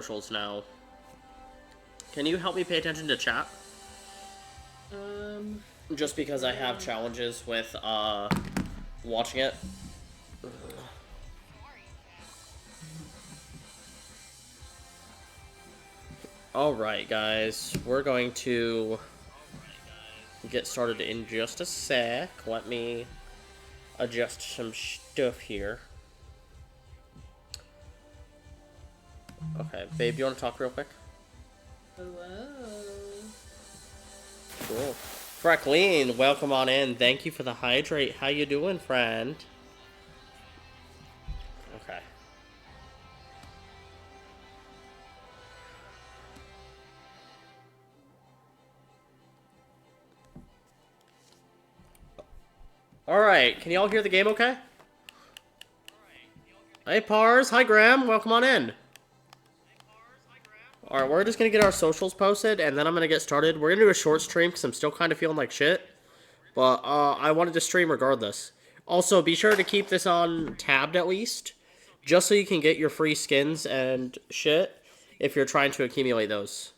socials now. Can you help me pay attention to chat? Just because I have challenges with watching it. Alright, guys. We're going to get started in just a sec. Let me adjust some stuff here. Okay, babe, do you want to talk real quick? Hello. Cool. Freckleen, welcome on in. Thank you for the hydrate. How you doing, friend? Okay. Alright, can y'all hear the game okay? Hey, Pars. Hi, Graham. Welcome on in. Alright, we're just gonna get our socials posted, and then I'm gonna get started. We're gonna do a short stream, because I'm still kind of feeling like shit. But, I wanted to stream regardless. Also, be sure to keep this on tabbed at least, just so you can get your free skins and shit, if you're trying to accumulate those.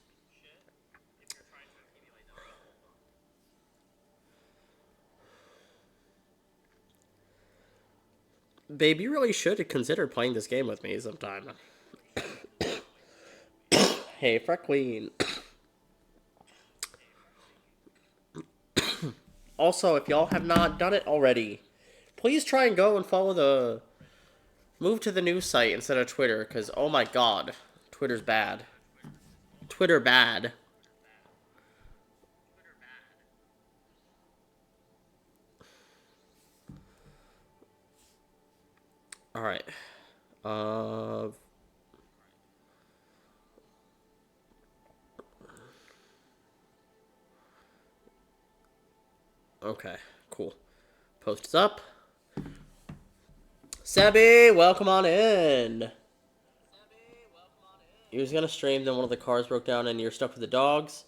Babe, you really should consider playing this game with me sometime. Hey, Freckleen. Also, if y'all have not done it already, please try and go and follow the... Move to the news site instead of Twitter, because, oh my god, Twitter's bad. Twitter bad. Alright. Okay, cool. Post is up. Sebby, welcome on in. You was gonna stream, then one of the cars broke down and you're stuck with the dogs.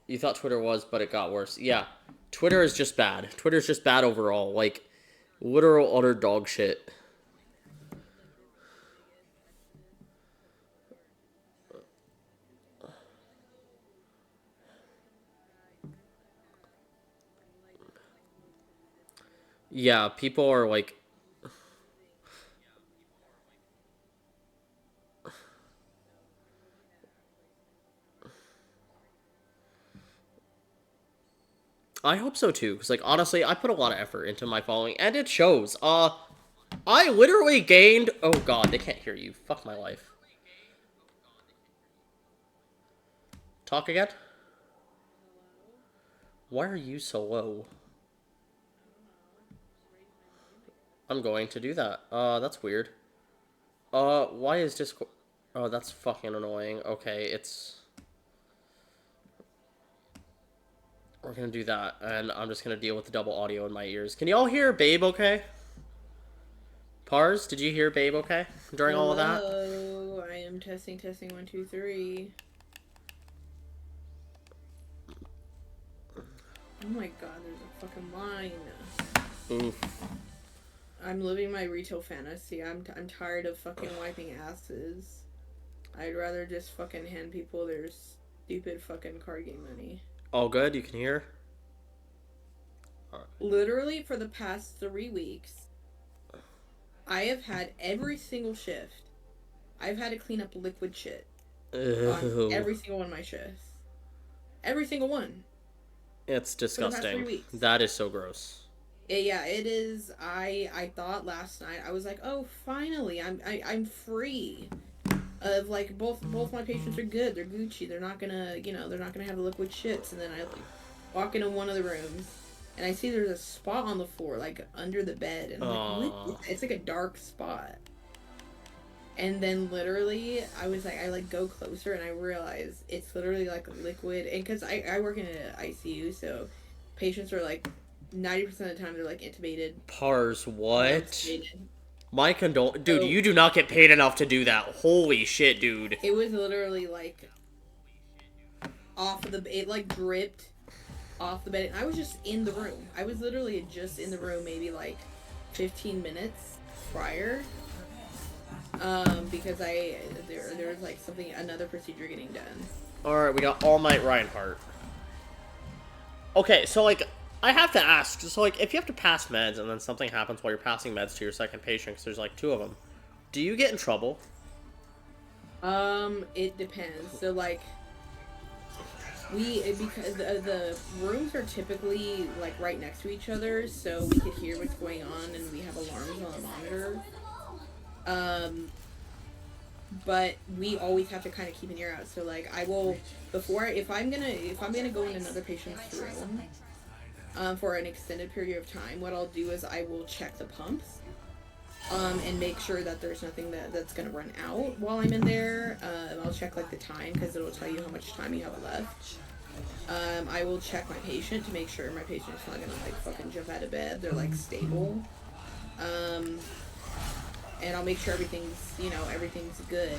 You thought Twitter was, but it got worse. Yeah, Twitter is just bad. Twitter's just bad overall. Like, literal utter dog shit. Yeah, people are like... I hope so too, because, like, honestly, I put a lot of effort into my following, and it shows. I literally gained... Oh god, they can't hear you. Fuck my life. Talk again? Why are you so low? I'm going to do that. That's weird. Why is Discord... Oh, that's fucking annoying. Okay, it's... We're gonna do that, and I'm just gonna deal with the double audio in my ears. Can y'all hear Babe okay? Pars, did you hear Babe okay during all of that? Hello. I am testing 1, 2, 3. Oh my god, there's a fucking line. Oof. I'm living my retail fantasy. I'm tired of fucking wiping asses. I'd rather just fucking hand people their stupid fucking card game money. All good? You can hear? Right. Literally, for the past 3 weeks, I have had every single shift. I've had to clean up liquid shit on every single one of my shifts. Every single one. It's disgusting. That is so gross. Yeah, it is. I thought last night, I was like, oh, finally, I'm free. Of like both my patients are good. They're Gucci. They're not gonna they're not gonna have the liquid shits. And then I like walk into one of the rooms, and I see there's a spot on the floor like under the bed, and I'm like, what? It's like a dark spot. And then literally, I was like, I like go closer, and I realize it's literally like liquid. And because I work in an ICU, so patients are like 90% of the time they're like intubated. Pars, what? My dude, you do not get paid enough to do that. Holy shit, dude. It was literally like off of it like dripped off the bed. And I was just in the room. I was literally just in the room maybe like 15 minutes prior. Because there was like another procedure getting done. Alright, we got All Might Reinhardt. Okay, so like, I have to ask, so like, if you have to pass meds and then something happens while you're passing meds to your second patient, because there's like 2 of them, do you get in trouble? It depends. So like, because the rooms are typically like right next to each other, so we could hear what's going on, and we have alarms on the monitor. But we always have to kind of keep an ear out. So like, I will if I'm gonna go in another patient's room, for an extended period of time, what I'll do is I will check the pumps, and make sure that there's nothing that's gonna run out while I'm in there. I'll check like the time, because it'll tell you how much time you have left. I will check my patient to make sure my patient's not gonna like fucking jump out of bed. They're like stable. And I'll make sure everything's good.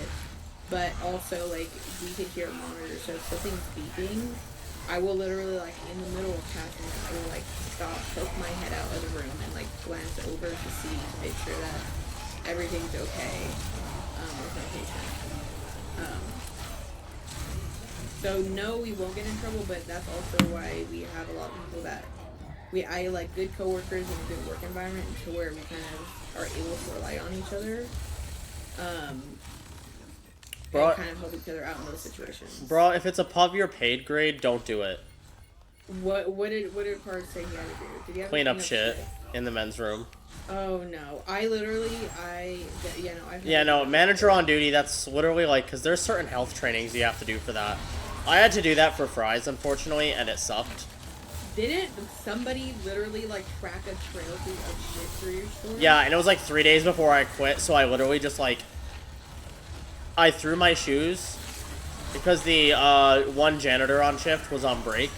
But also, like, we could hear a monitor, so if something's beeping, I will literally, like, in the middle of passing, I will, like, stop, poke my head out of the room, and, like, glance over to make sure that everything's okay, with my patient. So, no, we won't get in trouble, but that's also why we have a lot of people that I like good coworkers and a good work environment, to where we kind of are able to rely on each other, and kind of help each other out in those situations. Bro, if it's above your paid grade, don't do it. What did Pard say he had to do? Did he have Clean to up shit in the men's room. Oh no, manager on duty, that's literally like, because there's certain health trainings you have to do for that. I had to do that for Fry's, unfortunately, and it sucked. Didn't somebody literally like track a trail of shit through your store? Yeah, and it was like 3 days before I quit, so I literally just like, I threw my shoes because the one janitor on shift was on break.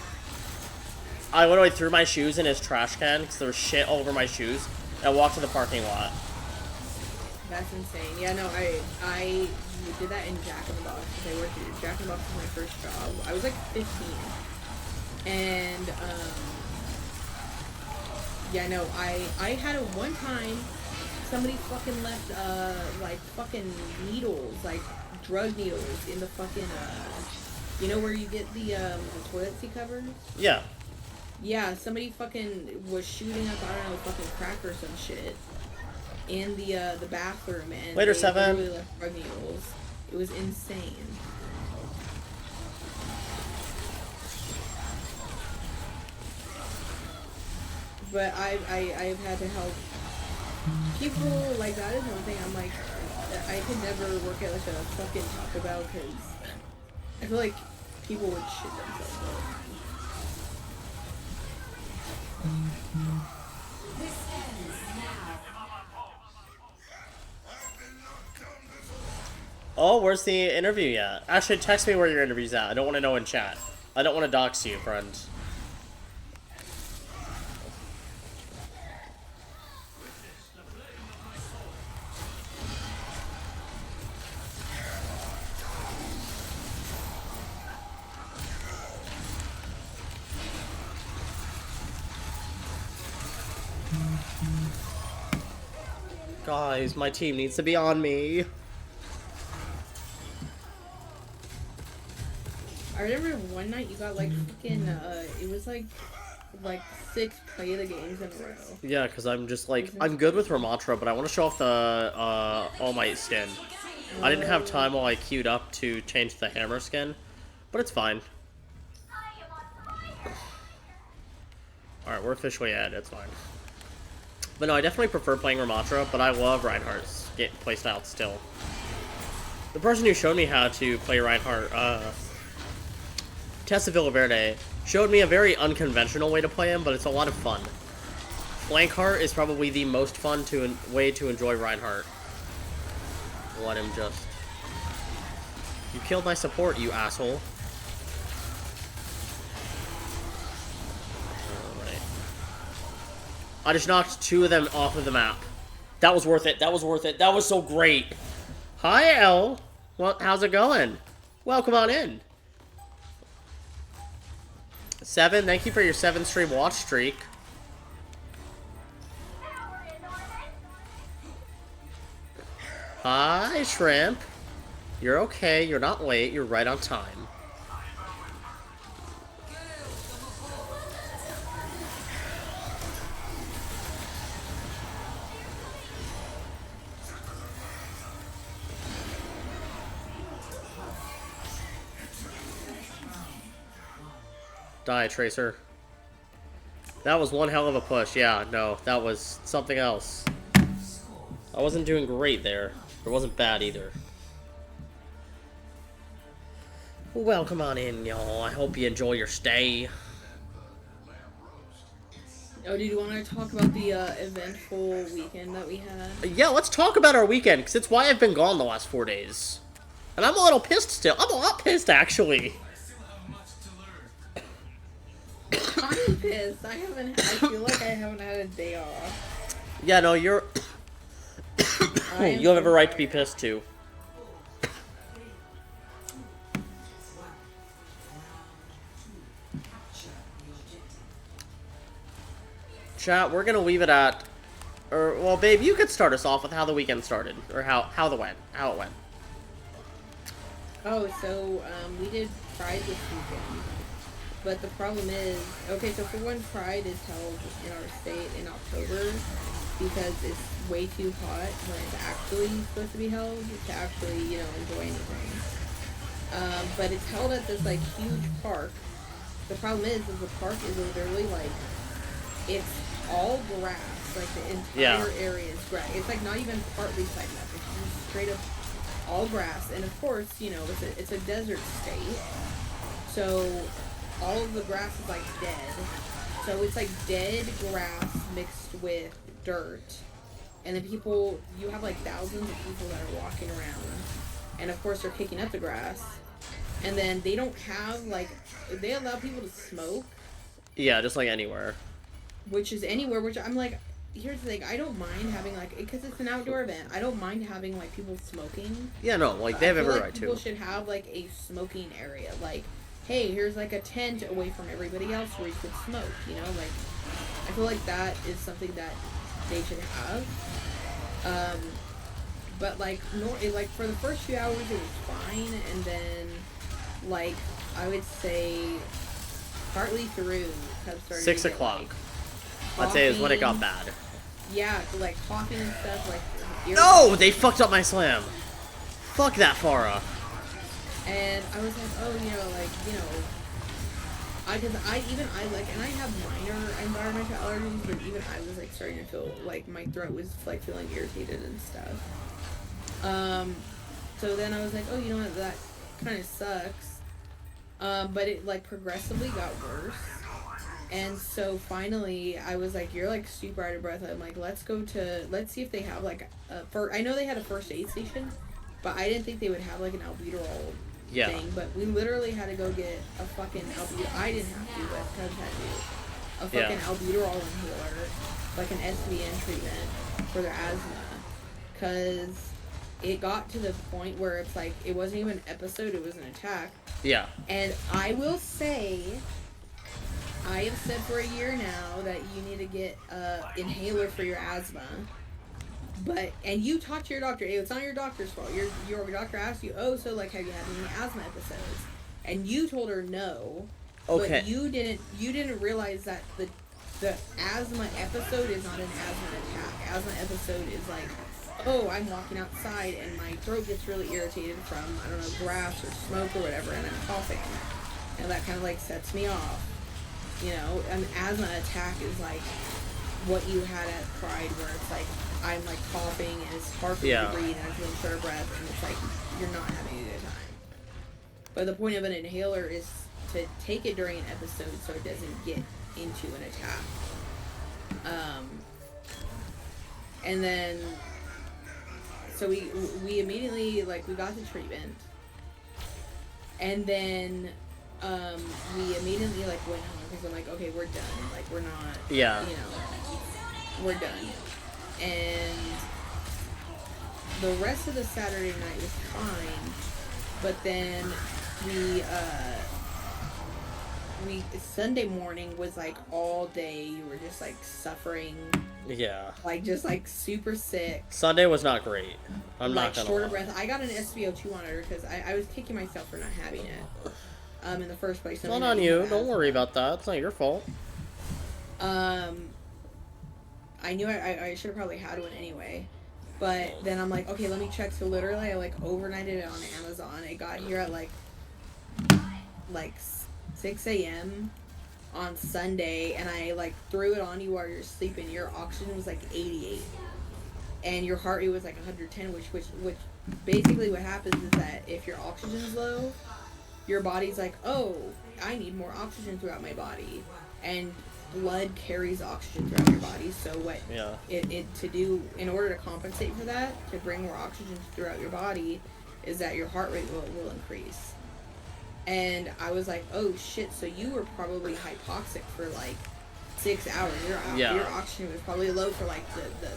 I literally threw my shoes in his trash can because there was shit all over my shoes, and walked to the parking lot. That's insane. Yeah, no, I did that in Jack in the Box, because I worked at Jack in the Box was my first job. I was like 15. And, yeah, no, I had it one time, somebody fucking left, like, fucking needles, like, drug needles in the fucking, you know where you get the toilet seat covers? Yeah. Yeah, somebody fucking was shooting up, I don't know, fucking crack or some shit in the bathroom, and Later, they Seven. literally left drug needles. It was insane. But I've had to help people, like, that is one thing I'm like, I could never work at like a fucking Taco Bell, because I feel like people would shit themselves out. Oh, where's the interview yet? Actually, text me where your interview's at. I don't want to know in chat. I don't want to dox you, friend. Guys, my team needs to be on me. I remember one night you got like fucking, it was like 6 play the games in a row. Yeah, because I'm just like, I'm good with Ramatra, but I want to show off the All Might skin. I didn't have time while I queued up to change the hammer skin, but it's fine. Alright, we're officially at it, it's fine. But no, I definitely prefer playing Ramatra, but I love Reinhardt's playstyle still. The person who showed me how to play Reinhardt, Tessa Villaverde, showed me a very unconventional way to play him, but it's a lot of fun. Blankheart is probably the most fun way to enjoy Reinhardt. Let him just... You killed my support, you asshole. Alright. I just knocked 2 of them off of the map. That was worth it, that was worth it, that was so great! Hi, Elle! Well, how's it going? Welcome on in. 7, thank you for your 7 stream watch streak. Hi, Shrimp. You're okay. You're not late. You're right on time. Die, Tracer. That was one hell of a push. Yeah, no, that was something else. I wasn't doing great there. It wasn't bad either. Welcome on in, y'all. I hope you enjoy your stay. Oh, did you want to talk about the eventful weekend that we had? Yeah, let's talk about our weekend, because it's why I've been gone the last 4 days. And I'm a little pissed still. I'm a lot pissed, actually. I'm pissed. I feel like I haven't had a day off. Yeah, no, you're... you have every right to be tired. pissed, too. Chat, we're gonna leave it at... Or, well, babe, you could start us off with how the weekend started. Or how it went. Oh, so we did Pride this weekend. But the problem is, okay, so for one, Pride is held in our state in October because it's way too hot when it's actually supposed to be held to actually, enjoy anything. But it's held at this, like, huge park. The problem is the park is literally, like, it's all grass. Like, the entire area is grass. It's, like, not even partly sided up. It's just straight up all grass. And, of course, it's a desert state. So all of the grass is like dead. So it's like dead grass mixed with dirt. And then you have like thousands of people that are walking around. And of course they're picking up the grass. And then they don't have they allow people to smoke. Yeah, just like anywhere. Which is anywhere, which I'm like, here's the thing, I don't mind having because it's an outdoor event, I don't mind having like people smoking. Yeah, no, like they have every right to. People should have like a smoking area. Like, hey, here's like a tent away from everybody else where you could smoke, like I feel like that is something that they should have. But like for the first few hours it was fine, and then like I would say partly through 6 o'clock. I'd say is when it got bad. Yeah, like coughing and stuff, like no, they fucked up my slam. Fuck that Farah. And I was like, oh, and I have minor environmental allergies, but even I was like starting to feel like my throat was like feeling irritated and stuff. So then I was like, oh, you know what, that kind of sucks. But it like progressively got worse. And so finally I was like, you're like super out of breath. I'm like, let's see if they have like I know they had a first aid station, but I didn't think they would have like an albuterol thing. But we literally had to go get a fucking albuterol. I didn't have to, but Cubs had to. A fucking albuterol inhaler, like an SVN treatment for their asthma. Because it got to the point where it's like, it wasn't even an episode, it was an attack. Yeah. And I will say, I have said for a year now that you need to get an inhaler for your asthma. And you talked to your doctor. It's not your doctor's fault. Your doctor asked you, oh, so like, have you had any asthma episodes? And you told her no. Okay. But you didn't realize that the asthma episode is not an asthma attack. Asthma episode is like, oh, I'm walking outside and my throat gets really irritated from, I don't know, grass or smoke or whatever, and I'm coughing. And that kind of like sets me off. An asthma attack is like what you had at Pride, where it's like I'm like coughing and it's hard for me to breathe and I'm feeling short of breath, and it's like you're not having a good time. But the point of an inhaler is to take it during an episode so it doesn't get into an attack. And then so we immediately we got the treatment, and then we immediately went home because I'm like, okay, we're done. Like, we're not, we're done. And the rest of the Saturday night was fine, but then we Sunday morning was like all day you were just like suffering Yeah. Like just like super sick, Sunday was not great. I'm like not gonna short of lie. breath. I got an SpO2 monitor because I was kicking myself for not having it in the first place, It's knowing not that on you have you. Don't worry asthma. about that. It's not your fault. Um, I knew I should have probably had one anyway. But then I'm like, okay, let me check. So literally, I like overnighted it on Amazon. It got here at like 6 a.m. on Sunday, and I like threw it on you while you're sleeping. Your oxygen was like 88, and your heart rate was like 110. Which basically what happens is that if your oxygen's low, your body's like, oh, I need more oxygen throughout my body, and blood carries oxygen throughout your body. So what Yeah. it to do in order to compensate for that, to bring more oxygen throughout your body, is that your heart rate will increase. And I was like, oh shit, so you were probably hypoxic for like 6 hours. Your Yeah. oxygen was probably low for like the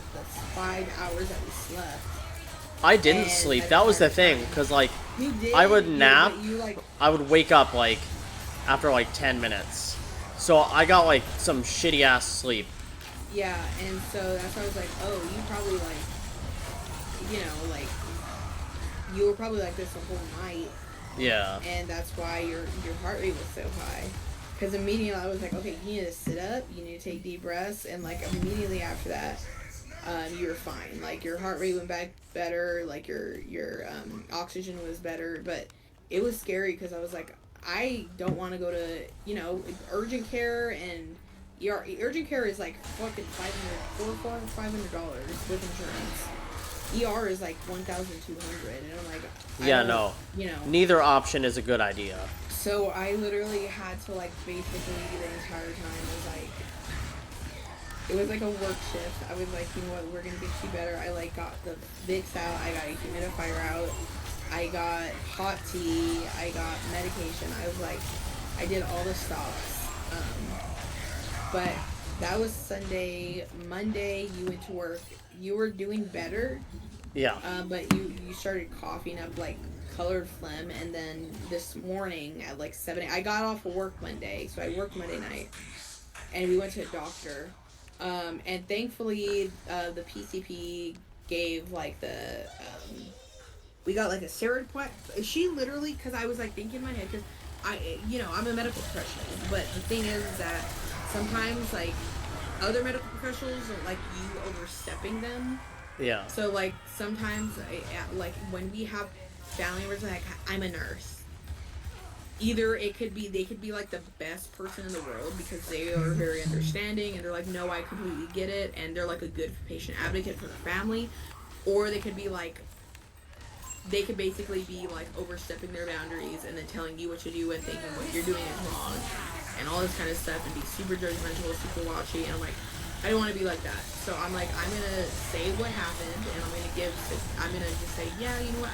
5 hours that we slept. I didn't And sleep. that That was the entire thing. time. Because, like, You I would did, nap. but you like, I would wake up, like, after, like, 10 minutes. So I got, like, some shitty ass sleep. yeah, and so that's why I was like, oh, you probably like, like you were probably like this the whole night, Yeah. and that's why your heart rate was so high. Because immediately I was like, okay, you need to sit up, you need to take deep breaths, and like immediately after that, you were fine. Like your heart rate went back better, like your oxygen was better, but it was scary because I was like, I don't want to go to urgent care and. Urgent care is like fucking $500 with insurance. ER is like 1,200, and I'm like, I Yeah, don't, no. you know. Neither option is a good idea. So I literally had to like basically the entire time was like, it was like a work shift. I was like, you know what, we're gonna get you better. I like got the Vicks out, I got a humidifier out, I got hot tea, I got medication. I was like, I did all the stops. But that was Sunday. Monday, you went to work. You were doing better, Yeah. but you started coughing up like colored phlegm, and then this morning at like 7, I got off of work Monday, so I worked Monday night, and we went to a doctor, and thankfully the PCP gave like we got like a seroquat. She literally, because I was like thinking in my head, because I'm a medical professional, but the thing is that sometimes like other medical professionals are like you overstepping them. Yeah. So like sometimes like when we have family members like I'm a nurse, either they could be like the best person in the world because they are very understanding and they're like, no, I completely get it, and they're like a good patient advocate for the family, or they could be like, they could basically be like overstepping their boundaries and then telling you what to do and thinking what you're doing is wrong and all this kind of stuff and be super judgmental, super watchy, and I'm like, I don't want to be like that. So I'm like, I'm gonna say what happened, and I'm gonna just say, yeah, you know what,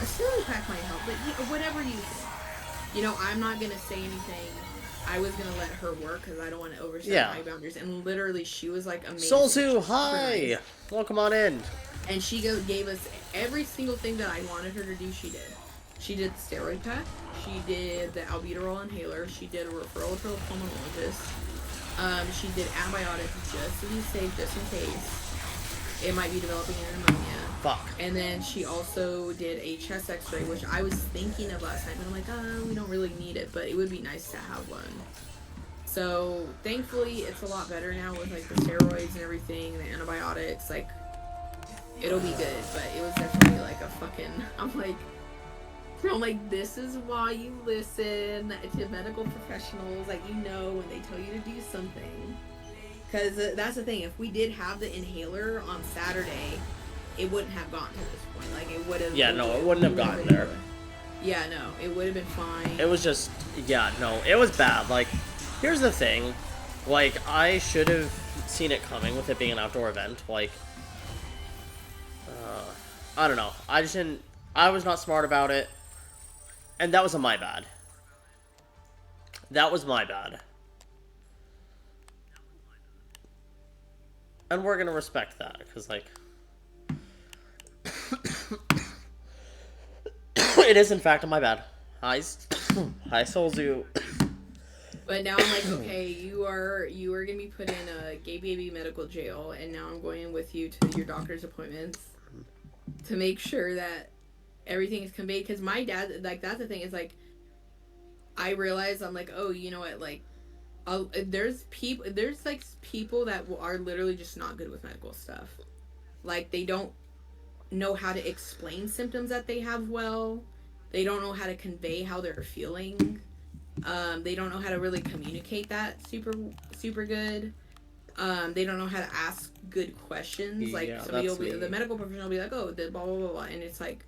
a silly pack might help, but whatever you think. I'm not gonna say anything. I was gonna let her work because I don't want to overstep my boundaries. And literally, she was like amazing. Solzu, hi! Nice. Welcome on in. And she gave us every single thing that I wanted her to do. She did. She did the steroid pack. She did the albuterol inhaler. She did a referral to a pulmonologist. She did antibiotics just to be safe, just in case it might be developing an pneumonia. Fuck. And then she also did a chest x-ray, which I was thinking of last night, but I'm like, we don't really need it, but it would be nice to have one. So thankfully it's a lot better now with like the steroids and everything, the antibiotics, like it'll be good. But it was definitely like a fucking, I'm like, this is why you listen to medical professionals, like, when they tell you to do something. Because that's the thing, if we did have the inhaler on Saturday, it wouldn't have gotten to this point. Like, it would have... Yeah, no, it wouldn't have gotten there. Yeah, no, it would have been fine. It was just... Yeah, no, it was bad. Like, here's the thing. Like, I should have seen it coming with it being an outdoor event. Like, I don't know. I just didn't... I was not smart about it. And that was my bad. That was my bad. And we're gonna respect that, because, like... it is, in fact, my bad. Hi, Solzu. But now I'm like, okay, you are gonna be put in a gay baby medical jail, and now I'm going with you to your doctor's appointments to make sure that everything is conveyed. Because my dad, like, that's the thing is like, I realize I'm like, oh, you know what, like, there's like people that are literally just not good with medical stuff. Like they don't know how to explain symptoms that they have well. They don't know how to convey how they're feeling. They don't know how to really communicate that super good. They don't know how to ask good questions. Like Yeah, somebody will that's be, me. the medical professional will be like, oh, the blah blah blah blah, and it's like,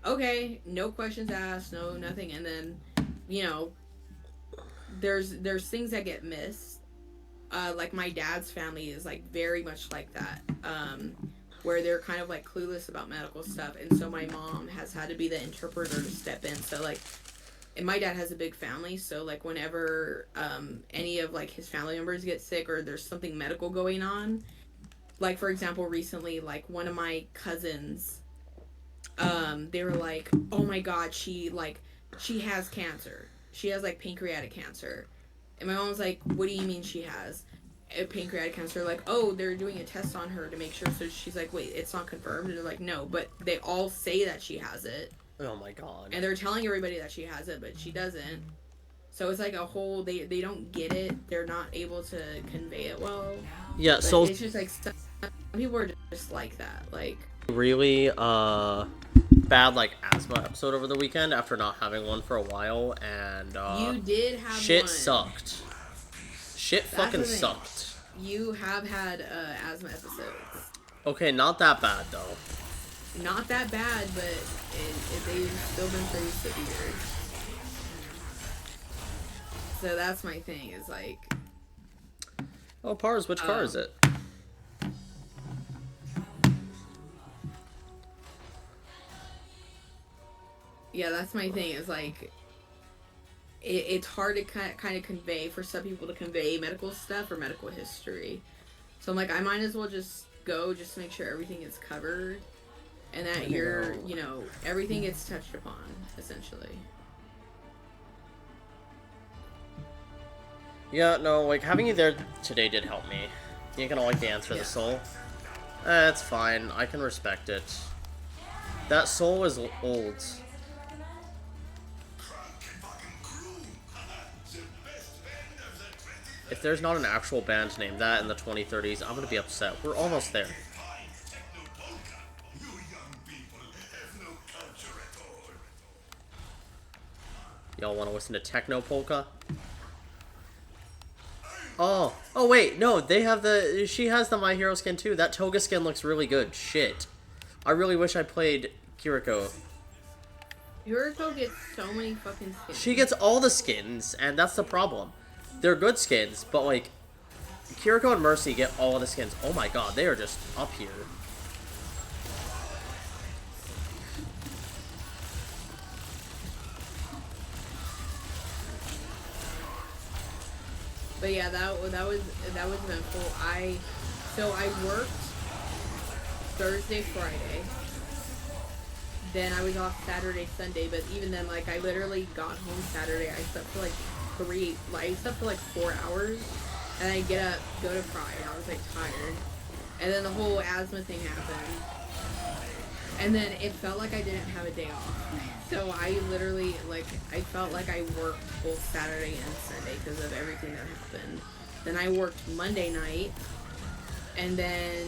okay, no questions asked, no nothing, and then, you know, there's things that get missed. Like my dad's family is like very much like that. Where they're kind of like clueless about medical stuff, and so my mom has had to be the interpreter to step in. So like, and my dad has a big family, so like whenever any of like his family members get sick or there's something medical going on, like for example recently, like one of my cousins, they were like, oh my god, she has cancer, she has like pancreatic cancer, and my mom was like, what do you mean she has a pancreatic cancer? Like, oh, they're doing a test on her to make sure. So she's like, wait, it's not confirmed? And they're like, no, but they all say that she has it, Oh my god. and they're telling everybody that she has it, but she doesn't. So it's like a whole, they don't get it, they're not able to convey it well. Yeah, But so it's just like some people are just like that, like, really bad like asthma episode over the weekend after not having one for a while, and you did have shit one. sucked. Shit That's fucking the thing. sucked. You have had asthma episodes. Okay, not that bad though. Not that bad, but they've still been pretty severe. So that's my thing, is like, Oh, Pars, which car is it? yeah, that's my thing, is like, it's hard to kind of convey, for some people to convey medical stuff or medical history. So I'm like, I might as well just go, just to make sure everything is covered, and that you're, you know, everything gets touched upon, essentially. Yeah, no, like having you there today did help me. You ain't gonna like the answer of the soul. It's fine. I can respect it. That soul is old. If there's not an actual band named that in the 2030s, I'm gonna be upset. We're almost there. Y'all want to listen to Techno Polka? Oh, oh wait, no, they have the. She has the My Hero skin too. That toga skin looks really good. Shit, I really wish I played Kiriko. Yuriko gets so many fucking skins. She gets all the skins, and that's the problem. They're good skins, but like Kiriko and Mercy get all of the skins. Oh my god, they are just up here. But yeah, that was eventful. I worked Thursday, Friday. Then I was off Saturday, Sunday. But even then, like, I literally got home Saturday. I slept for I slept for like 4 hours, and I get up, go to cry, and I was like tired. And then the whole asthma thing happened, and then it felt like I didn't have a day off. So I literally, like, I felt like I worked both Saturday and Sunday because of everything that happened. Then I worked Monday night, and then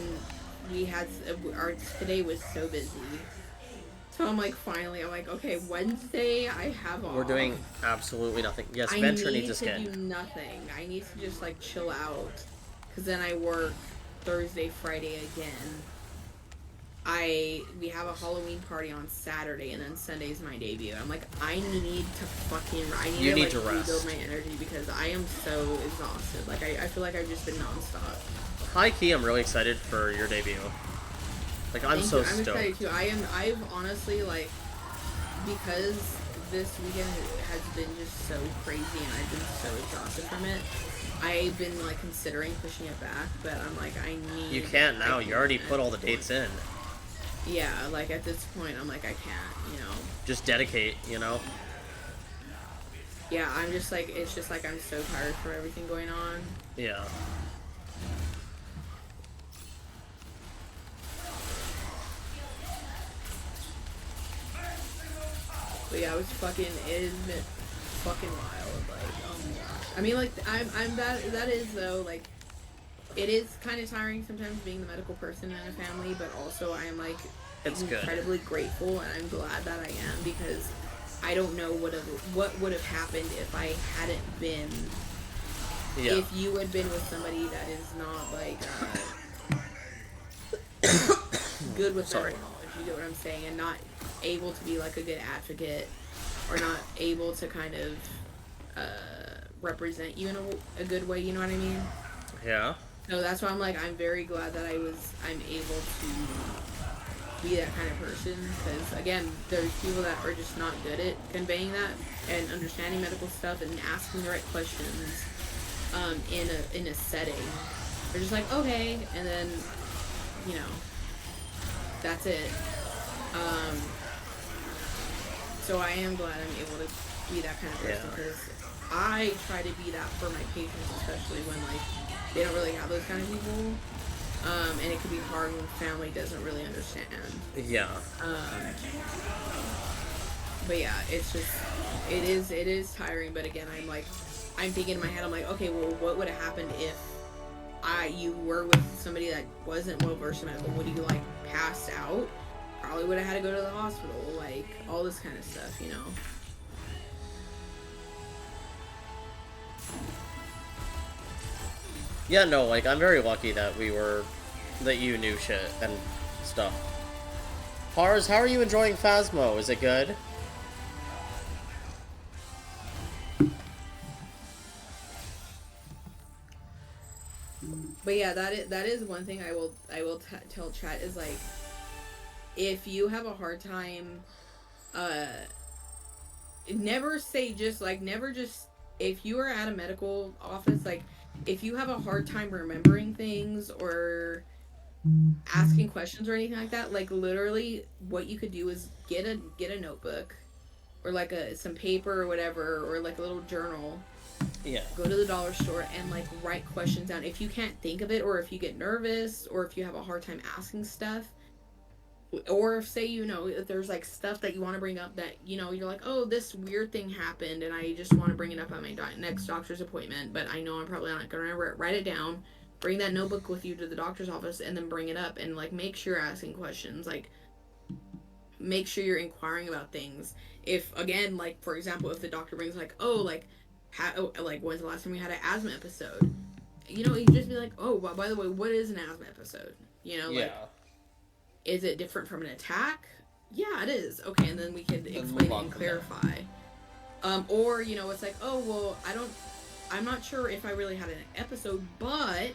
we had today was so busy. So I'm like, finally, I'm like, okay, Wednesday I have off. We're doing absolutely nothing. Yes, I Venture need needs a to skin. do nothing. I need to just like chill out, because then I work Thursday, Friday again. We have a Halloween party on Saturday, and then Sunday's my debut. I'm like, I need to rebuild my energy, because I am so exhausted. Like, I feel like I've just been nonstop. High key, I'm really excited for your debut. Like, I'm so stoked. I'm excited too. I've honestly, like, because this weekend has been just so crazy and I've been so exhausted from it, I've been like considering pushing it back, but I'm like, I need. You can't now. You already put all the dates in. Yeah, like at this point, I'm like, I can't, you know. Just dedicate, you know. Yeah, I'm just like, it's just like I'm so tired from everything going on. Yeah. But yeah, it is fucking wild. Like, oh my gosh. I mean, like, I'm that is though, like, it is kind of tiring sometimes being the medical person in a family, but also I am like It's good. incredibly grateful and I'm glad that I am because I don't know what would have happened if I hadn't been Yeah. if you had been with somebody that is not like good with Sorry. medical knowledge, you get what I'm saying, and not able to be like a good advocate or not able to kind of represent you in a good way, you know what I mean? Yeah. So that's why I'm like, I'm very glad that I'm able to be that kind of person. Because again, there's people that are just not good at conveying that and understanding medical stuff and asking the right questions in a setting. They're just like, okay, and then, you know, that's it. Um, so I am glad I'm able to be that kind of person Yeah. because I try to be that for my patients, especially when like they don't really have those kind of people. And it can be hard when family doesn't really understand. Yeah. Um, but yeah, it is tiring. But again, I'm thinking in my head, I'm like, okay, well, what would have happened if you were with somebody that wasn't well versed in medical? Would you like passed out? Probably would have had to go to the hospital, like all this kind of stuff, you know. Yeah, no, like, I'm very lucky that you knew shit and stuff. Pars, how are you enjoying Phasmo? Is it good? But yeah, that is one thing I will tell chat is like if you have a hard time uh never say just like never just if you are at a medical office like if you have a hard time remembering things or asking questions or anything like that, like literally what you could do is get a notebook or like a some paper or whatever or like a little journal, Yeah. go to the dollar store and like write questions down if you can't think of it or if you get nervous or if you have a hard time asking stuff, or if say you know if there's like stuff that you want to bring up that you know you're like, oh, this weird thing happened and I just want to bring it up at my next doctor's appointment, but I know I'm probably not gonna remember it. Write it down, bring that notebook with you to the doctor's office and then bring it up and like make sure you're asking questions, like make sure you're inquiring about things. If again, like for example, if the doctor brings like, oh, like like when's the last time you had an asthma episode, you know, you just be like, oh, well, by the way, what is an asthma episode, you know, Yeah. like is it different from an attack? Yeah, it is. Okay, and then we can Then explain move it on and from there. clarify. Or you know, it's like, oh well, I'm not sure if I really had an episode, but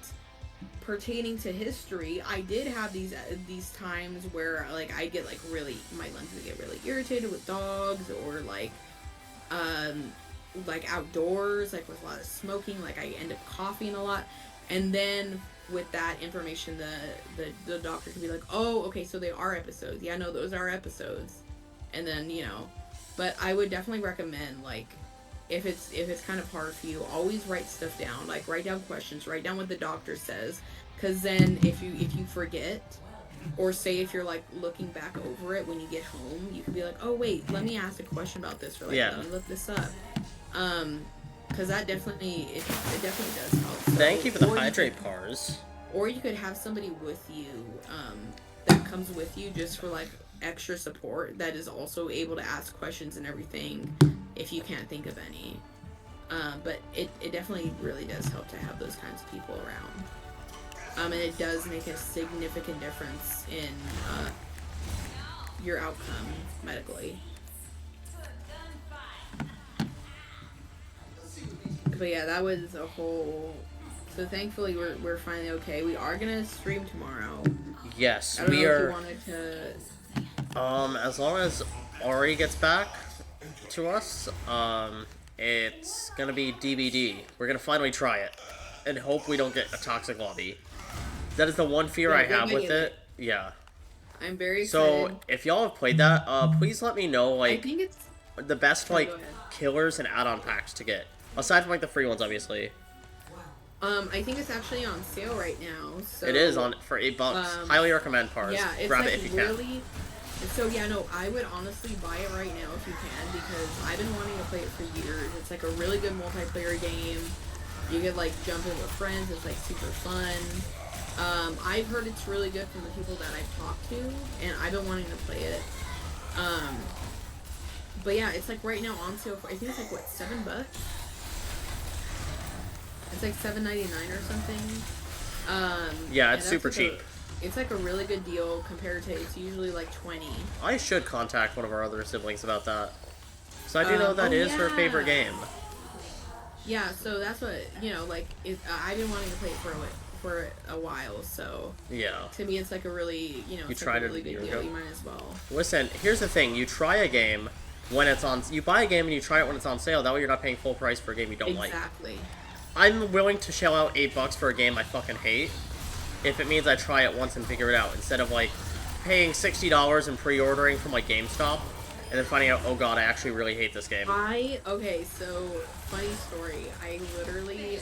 pertaining to history, I did have these times where like I get like really my lungs would get really irritated with dogs or um like outdoors, like with a lot of smoking, like I end up coughing a lot, and then with that information, the doctor can be like, oh, okay, so they are episodes. Yeah, no, those are episodes, and then you know, but I would definitely recommend like if it's kind of hard for you, always write stuff down. Like write down questions, write down what the doctor says, because then if you forget or say if you're like looking back over it when you get home, you could be like, oh wait, let me ask a question about this or like Yeah. let me look this up. Because that definitely it definitely does help. Thank you for the or hydrate, Pars. or you could have somebody with you that comes with you just for like extra support that is also able to ask questions and everything if you can't think of any. But it definitely really does help to have those kinds of people around. And it does make a significant difference in your outcome medically. But yeah, that was a whole. So thankfully, we're finally okay. We are gonna stream tomorrow. Yes, I don't we know if you are. wanted to. As long as Ari gets back to us, it's gonna be DVD. We're gonna finally try it, and hope we don't get a toxic lobby. That is the one fear I Yeah, what have with video is it. it? Yeah. I'm very So excited. if y'all have played that, please let me know. I Like, think it's the best Oh, like go ahead. killers and add-on packs to get? Aside from like the free ones, obviously. I think it's actually on sale right now. So It is on for $8. Highly recommend Pars. yeah, it's Grab like it if you really. can. So yeah, no, I would honestly buy it right now if you can because I've been wanting to play it for years. It's like a really good multiplayer game. You could like jump in with friends. It's like super fun. I've heard it's really good from the people that I've talked to, and I've been wanting to play it. Um, but yeah, it's like right now on sale for I think it's like what $7. It's like $7.99 or something. Yeah, and it's that's super like cheap. It's like a really good deal compared to it's usually like 20. I should contact one of our other siblings about that. So I do know that Oh is her favorite yeah. game. Yeah, so that's what like. I've been wanting to play it for a while, so Yeah. to me it's like a really it's like tried a it really a good year deal. ago. You might as well. Listen, here's the thing: you try a game when it's on. You buy a game and you try it when it's on sale. That way, you're not paying full price for a game you don't like. Exactly. I'm willing to shell out $8 for a game I fucking hate, if it means I try it once and figure it out, instead of like paying $60 and pre-ordering from like GameStop, and then finding out, oh god, I actually really hate this game. Okay, so funny story. I literally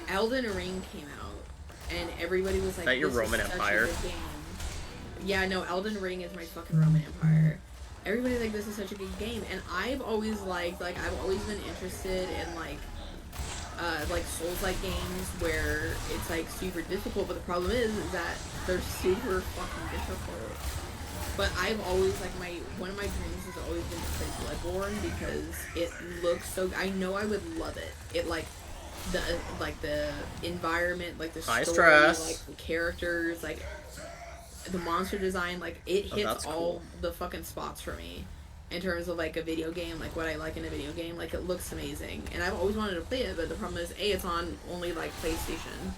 Elden Ring came out, and everybody was like, Is that your "This Roman is such Empire? a good game." Yeah, no, Elden Ring is my fucking Roman Empire. Everybody's like, "This is such a good game," and I've always liked, like, I've always been interested in like Souls-like games where it's like super difficult, but the problem is that they're super fucking difficult. But I've always like one of my dreams has always been to play Bloodborne because it looks so. I know I would love it. It the environment, like the High story, stress. like the characters, like the monster design, like it hits that's all cool. the fucking spots for me in terms of like a video game, like what I like in a video game. Like it looks amazing, and I've always wanted to play it. But the problem is, A, it's on only like PlayStation,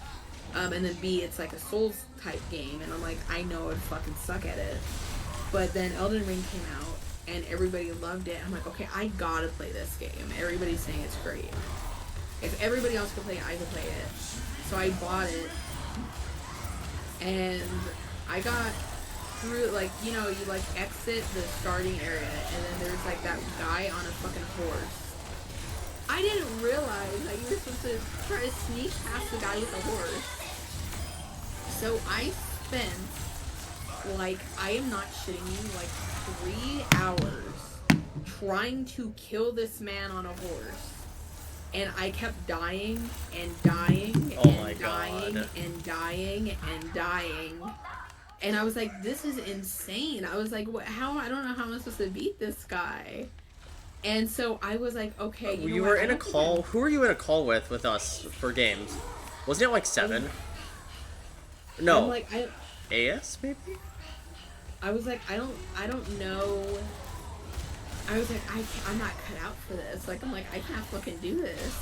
and then B, it's like a Souls type game, and I'm like, I know I'd fucking suck at it. But then Elden Ring came out, and everybody loved it. I'm like, okay, I gotta play this game. Everybody's saying it's great. If everybody else could play it, I could play it. So I bought it, and I got through, like, you like exit the starting area, and then there's like that guy on a fucking horse. I didn't realize that you were supposed to try to sneak past the guy with the horse. So I spent, like, I am not shitting you, like 3 hours trying to kill this man on a horse. And I kept dying and dying and dying and dying and dying. And I was like, this is insane. I was like, how? I don't know how I'm supposed to beat this guy. And so I was like, okay. You were in a call. Who were you in a call with us for games? Wasn't it like 7? No. I'm like, AS maybe? I was like, I don't know. I was like, I'm not cut out for this. Like, I'm like, I can't fucking do this.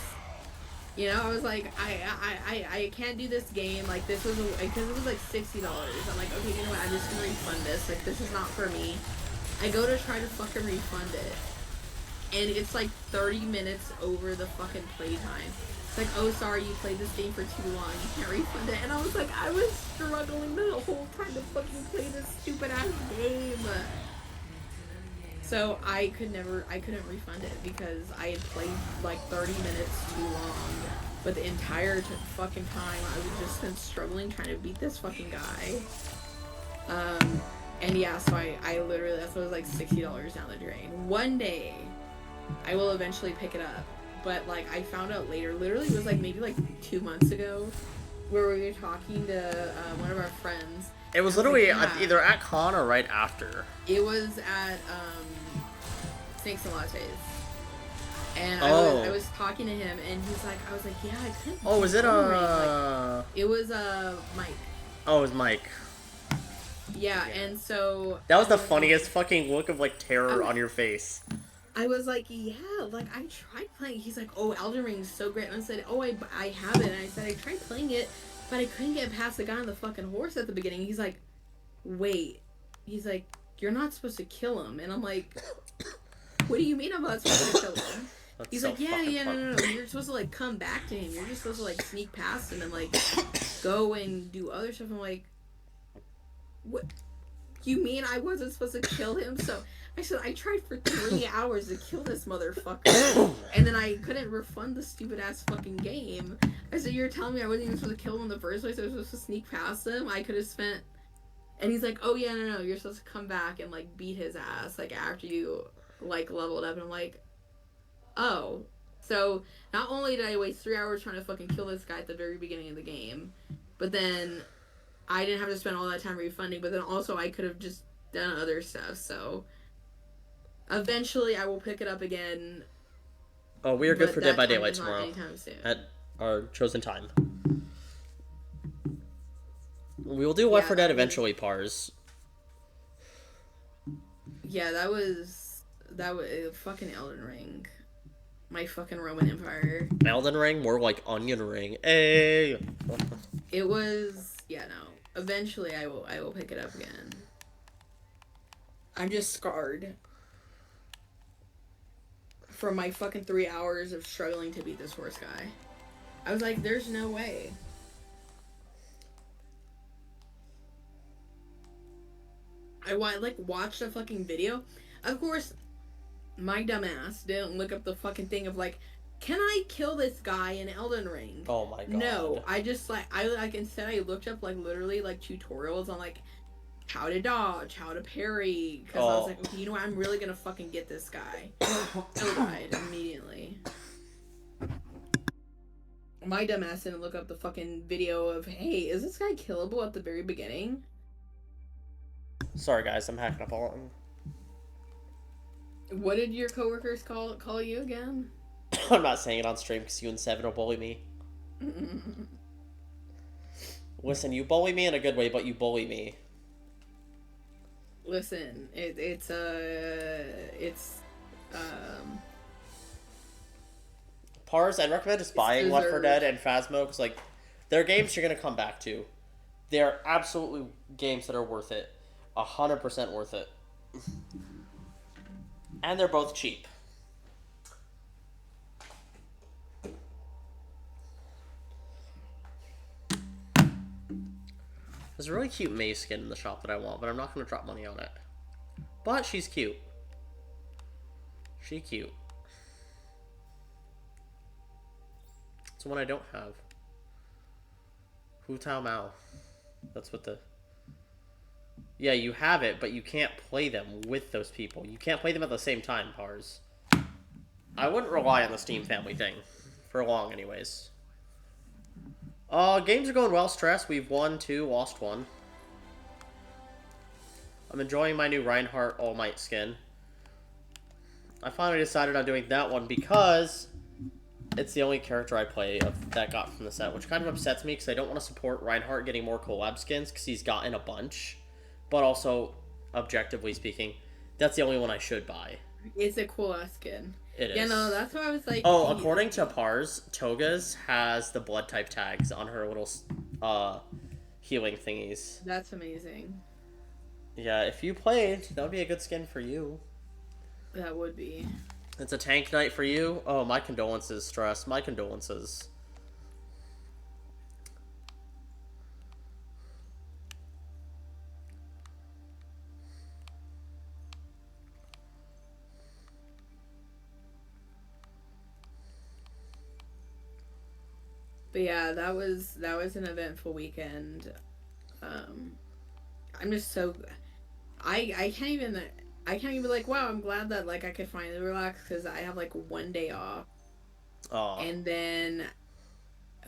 I was like, I can't do this game. Like, this was, because it was like $60. I'm like, okay, you know what? I'm just gonna refund this. Like, this is not for me. I go to try to fucking refund it. And it's like 30 minutes over the fucking playtime. It's like, oh, sorry, you played this game for too long. You can't refund it. And I was like, I was struggling the whole time to fucking play this stupid ass game. So I couldn't refund it because I had played like 30 minutes too long. But the entire fucking time I was just been struggling trying to beat this fucking guy. And yeah, so I literally, that's what was like $60 down the drain. One day I will eventually pick it up. But like I found out later, literally it was like maybe like 2 months ago, where we were talking to one of our friends. It was literally either at con or right after. It was at Snakes and Lattes. And I was talking to him, and he's like, I was like, yeah, I couldn't. Oh, was it like, it was Mike. Oh, it was Mike. Yeah, and so that was the funniest fucking look of like terror on your face. I was like, yeah, like I tried playing. He's like, oh, Elden Ring's so great. And I said, oh, I have it. And I said, I tried playing it, but I couldn't get past the guy on the fucking horse at the beginning. He's like, wait. He's like, you're not supposed to kill him. And I'm like, what do you mean I'm not supposed to kill him? He's like, yeah, no. You're supposed to like come back to him. You're just supposed to like sneak past him and like go and do other stuff. I'm like, what? You mean I wasn't supposed to kill him? So I said, I tried for 3 hours to kill this motherfucker, and then I couldn't refund the stupid ass fucking game. I said, you're telling me I wasn't even supposed to kill him in the first place? I was supposed to sneak past him? I could have spent. And he's like, oh yeah, no, you're supposed to come back and like beat his ass like after you like leveled up. And I'm like, oh. So not only did I waste 3 hours trying to fucking kill this guy at the very beginning of the game, but then I didn't have to spend all that time refunding, but then also I could have just done other stuff. So eventually I will pick it up again. Oh, we are good for Dead by Daylight tomorrow. Anytime soon. At our chosen time. We will do Left 4 Dead eventually, Pars. Yeah, that was fucking Elden Ring. My fucking Roman Empire. Elden Ring, more like Onion Ring. Hey. It was, yeah, no. Eventually, I will pick it up again. I'm just scarred from my fucking 3 hours of struggling to beat this horse guy. I was like, there's no way. I watched a fucking video. Of course, my dumbass didn't look up the fucking thing of like, can I kill this guy in Elden Ring? Oh my god. No, I just instead I looked up like literally like tutorials on like how to dodge, how to parry, because I was like, okay, you know what, I'm really gonna fucking get this guy. So died immediately. My dumbass didn't look up the fucking video of, hey, is this guy killable at the very beginning? Sorry guys, I'm hacking up all of them. What did your coworkers call you again? I'm not saying it on stream because you and Seven will bully me. Listen, you bully me in a good way, but you bully me. Listen, it's Pars, I'd recommend just buying Left 4 Dead and Phasmo because like they're games you're gonna come back to. They're absolutely games that are worth it, 100% worth it, and they're both cheap. There's a really cute May skin in the shop that I want, but I'm not going to drop money on it. But she's cute. She cute. It's the one I don't have. Hu Tao Mao. That's what the... Yeah, you have it, but you can't play them with those people. You can't play them at the same time, Pars. I wouldn't rely on the Steam family thing. For long, anyways. Games are going well, Stress. We've won 2, lost 1. I'm enjoying my new Reinhardt All Might skin. I finally decided on doing that one because it's the only character I play that got from the set, which kind of upsets me because I don't want to support Reinhardt getting more collab skins because he's gotten a bunch. But also, objectively speaking, that's the only one I should buy. It's a cool ass skin. It is. Yeah, no, that's why I was like... Oh, according to Pars, Toga's has the blood type tags on her little healing thingies. That's amazing. Yeah, if you played, that would be a good skin for you. That would be. It's a tank night for you? Oh, my condolences, Stress. My condolences. But yeah, that was an eventful weekend. I'm just so... I can't even like, wow, I'm glad that like I could finally relax because I have like 1 day off. Oh. And then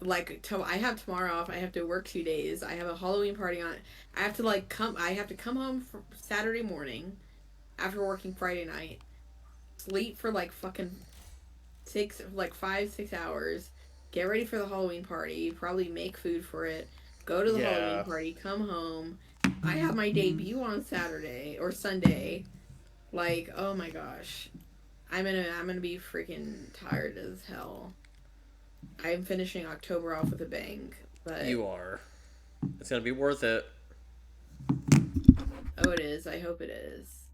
like I have tomorrow off. I have to work 2 days. I have a Halloween party on. I have to come home for Saturday morning after working Friday night. Sleep for like fucking 5-6 hours. Get ready for the Halloween party. Probably make food for it. Go to the Halloween party. Come home. I have my debut on Saturday or Sunday. Like, oh my gosh, I'm gonna be freaking tired as hell. I'm finishing October off with a bang, but you are. It's gonna be worth it. Oh, it is. I hope it is.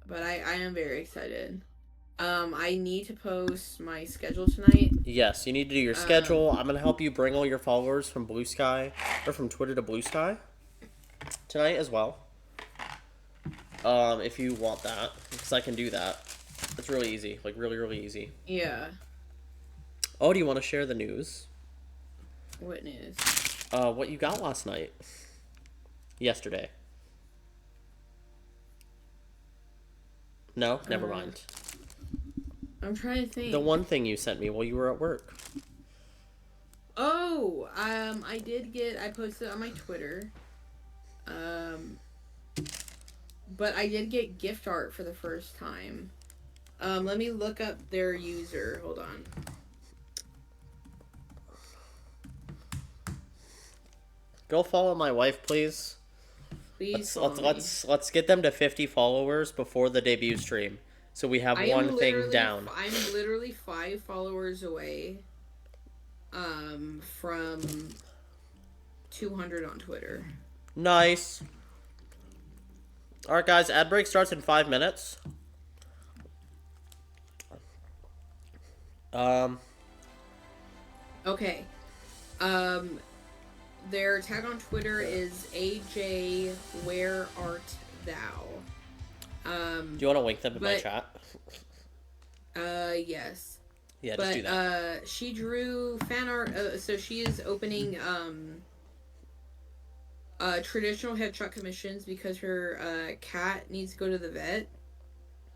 But I am very excited. I need to post my schedule tonight. Yes, you need to do your schedule. I'm gonna help you bring all your followers from Blue Sky or from Twitter to Blue Sky tonight as well. if you want that, because I can do that. It's really easy, like really, really easy. Yeah. Oh, do you want to share the news? What news? What you got last night? Yesterday. No, never mind. I'm trying to think. The one thing you sent me while you were at work. Oh, I posted on my Twitter. But I did get gift art for the first time. Let me look up their user. Hold on. Go follow my wife, please. Please Let's get them to 50 followers before the debut stream, so we have one thing down. I'm literally 5 followers away. From 200 on Twitter. Nice. All right, guys. Ad break starts in 5 minutes. Okay. Their tag on Twitter is AJ Where Art Thou. Do you want to link them in my chat? Yes. Yeah, just do that. She drew fan art. So she is opening traditional headshot commissions because her cat needs to go to the vet.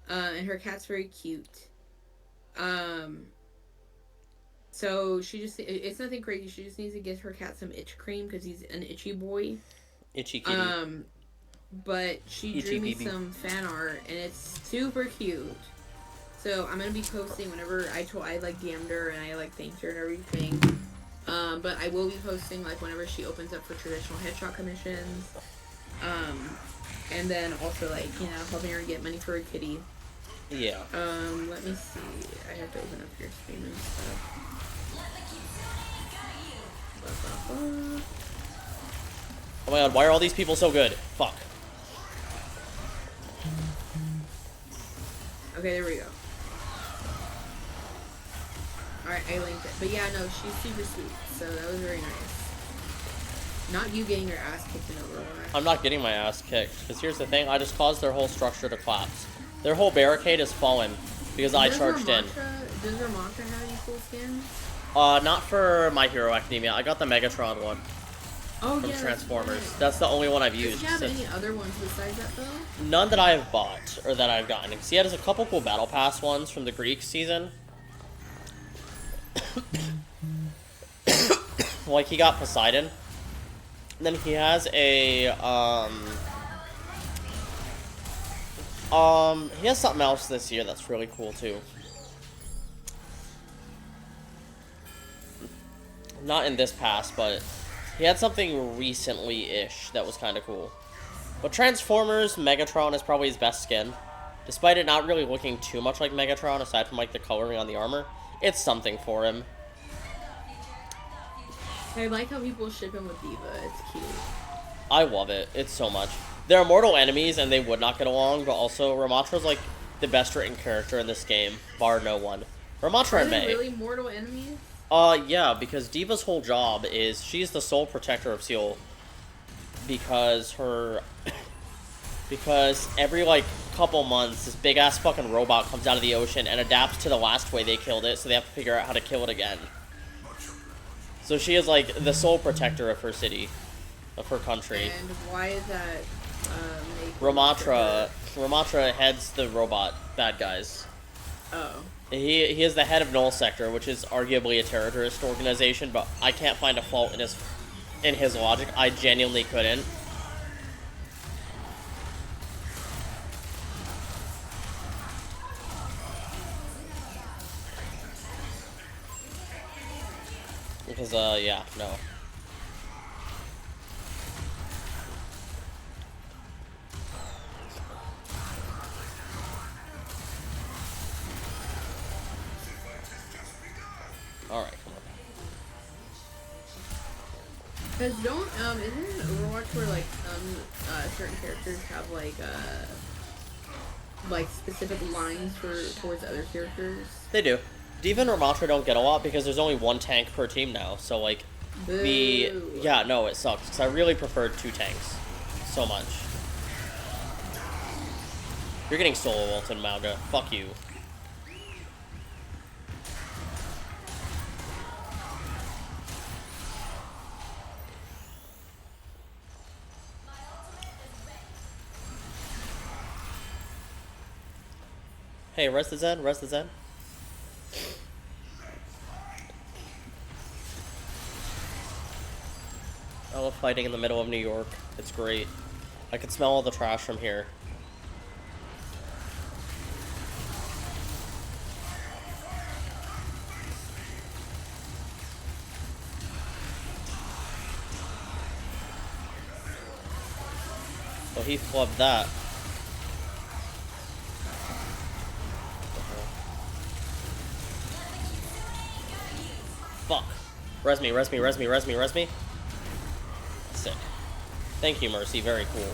And her cat's very cute. So it's nothing crazy. She just needs to get her cat some itch cream because he's an itchy boy. Itchy kitty. But she drew me some fan art and it's super cute. So I'm gonna be posting whenever I like DM'd her and I like thanked her and everything. But I will be posting like whenever she opens up for traditional headshot commissions. And then also like, you know, helping her get money for her kitty. Yeah. Let me see. I have to open up your stream and stuff. Oh my god, why are all these people so good? Fuck. Okay, there we go. Alright, I linked it. But yeah, no, she's super sweet. So that was very nice. Not you getting your ass kicked in Overwatch. I'm not getting my ass kicked. Because here's the thing, I just caused their whole structure to collapse. Their whole barricade has fallen because I charged in. Does Ramontra have any cool skins? Not for My Hero Academia. I got the Megatron one. Oh, from yeah, Transformers. That's the only one I've used. Does he have any other ones besides that, though? None that I have bought, or that I've gotten. Because he has a couple cool Battle Pass ones from the Greek season. Like, he got Poseidon. And then he has a, he has something else this year that's really cool, too. Not in this pass, but he had something recently-ish that was kind of cool. But Transformers, Megatron is probably his best skin. Despite it not really looking too much like Megatron, aside from, like, the coloring on the armor, it's something for him. I like how people ship him with Diva. It's cute. I love it. It's so much. They're mortal enemies, and they would not get along, but also, Ramatra's, like, the best written character in this game, bar no one. Ramatra and May. Are they really mortal enemies? Yeah, because Diva's whole job is she's the sole protector of Seal because because every, like, couple months, this big-ass fucking robot comes out of the ocean and adapts to the last way they killed it, so they have to figure out how to kill it again. So she is, like, the sole protector of her city, of her country. And why is that, Ramatra heads the robot bad guys. Oh. He is the head of Null Sector, which is arguably a terrorist organization, but I can't find a fault in his logic. I genuinely couldn't. Because, yeah, no. Alright, come on. Because isn't it in Overwatch where, like, certain characters have, like, specific lines towards other characters? They do. Diva and Ramatra don't get a lot because there's only one tank per team now, so, like, Boo. yeah, no, it sucks, because I really preferred 2 tanks so much. You're getting solo ulted, Mauga. Fuck you. Hey, rest the Zen, rest the Zen. I love fighting in the middle of New York. It's great. I can smell all the trash from here. Well, he flubbed that. Fuck. Res me, res me, res me, res me, res me. Sick. Thank you, Mercy. Very cool.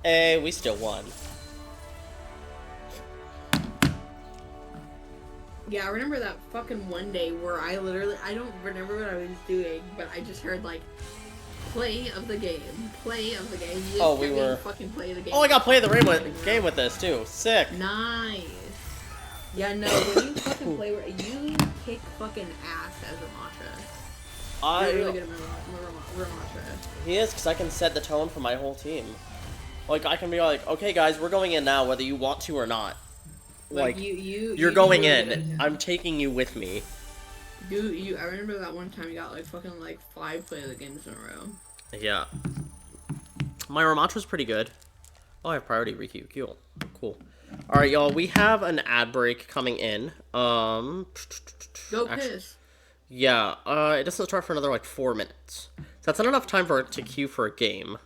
Hey, we still won. Yeah, I remember that fucking one day where I don't remember what I was doing, but I just heard, like, play of the game. Play of the game. You Oh, we were... fucking play the game. Oh, I got play of the game with this, too. Sick. Nice. Yeah, no, when you fucking play, you kick fucking ass as Ramattra. You're really good at Ramattra. He is, because I can set the tone for my whole team. Like, I can be like, okay, guys, we're going in now, whether you want to or not. Like, you're going in. I'm taking you with me. I remember that one time you got, like, fucking, like, 5 play of the games in a row. Yeah. My Ramattra's pretty good. Oh, I have priority requeue. Cool. Alright, y'all, we have an ad break coming in. Go piss. Yeah, it doesn't start for another, like, 4 minutes. So that's not enough time for it to queue for a game.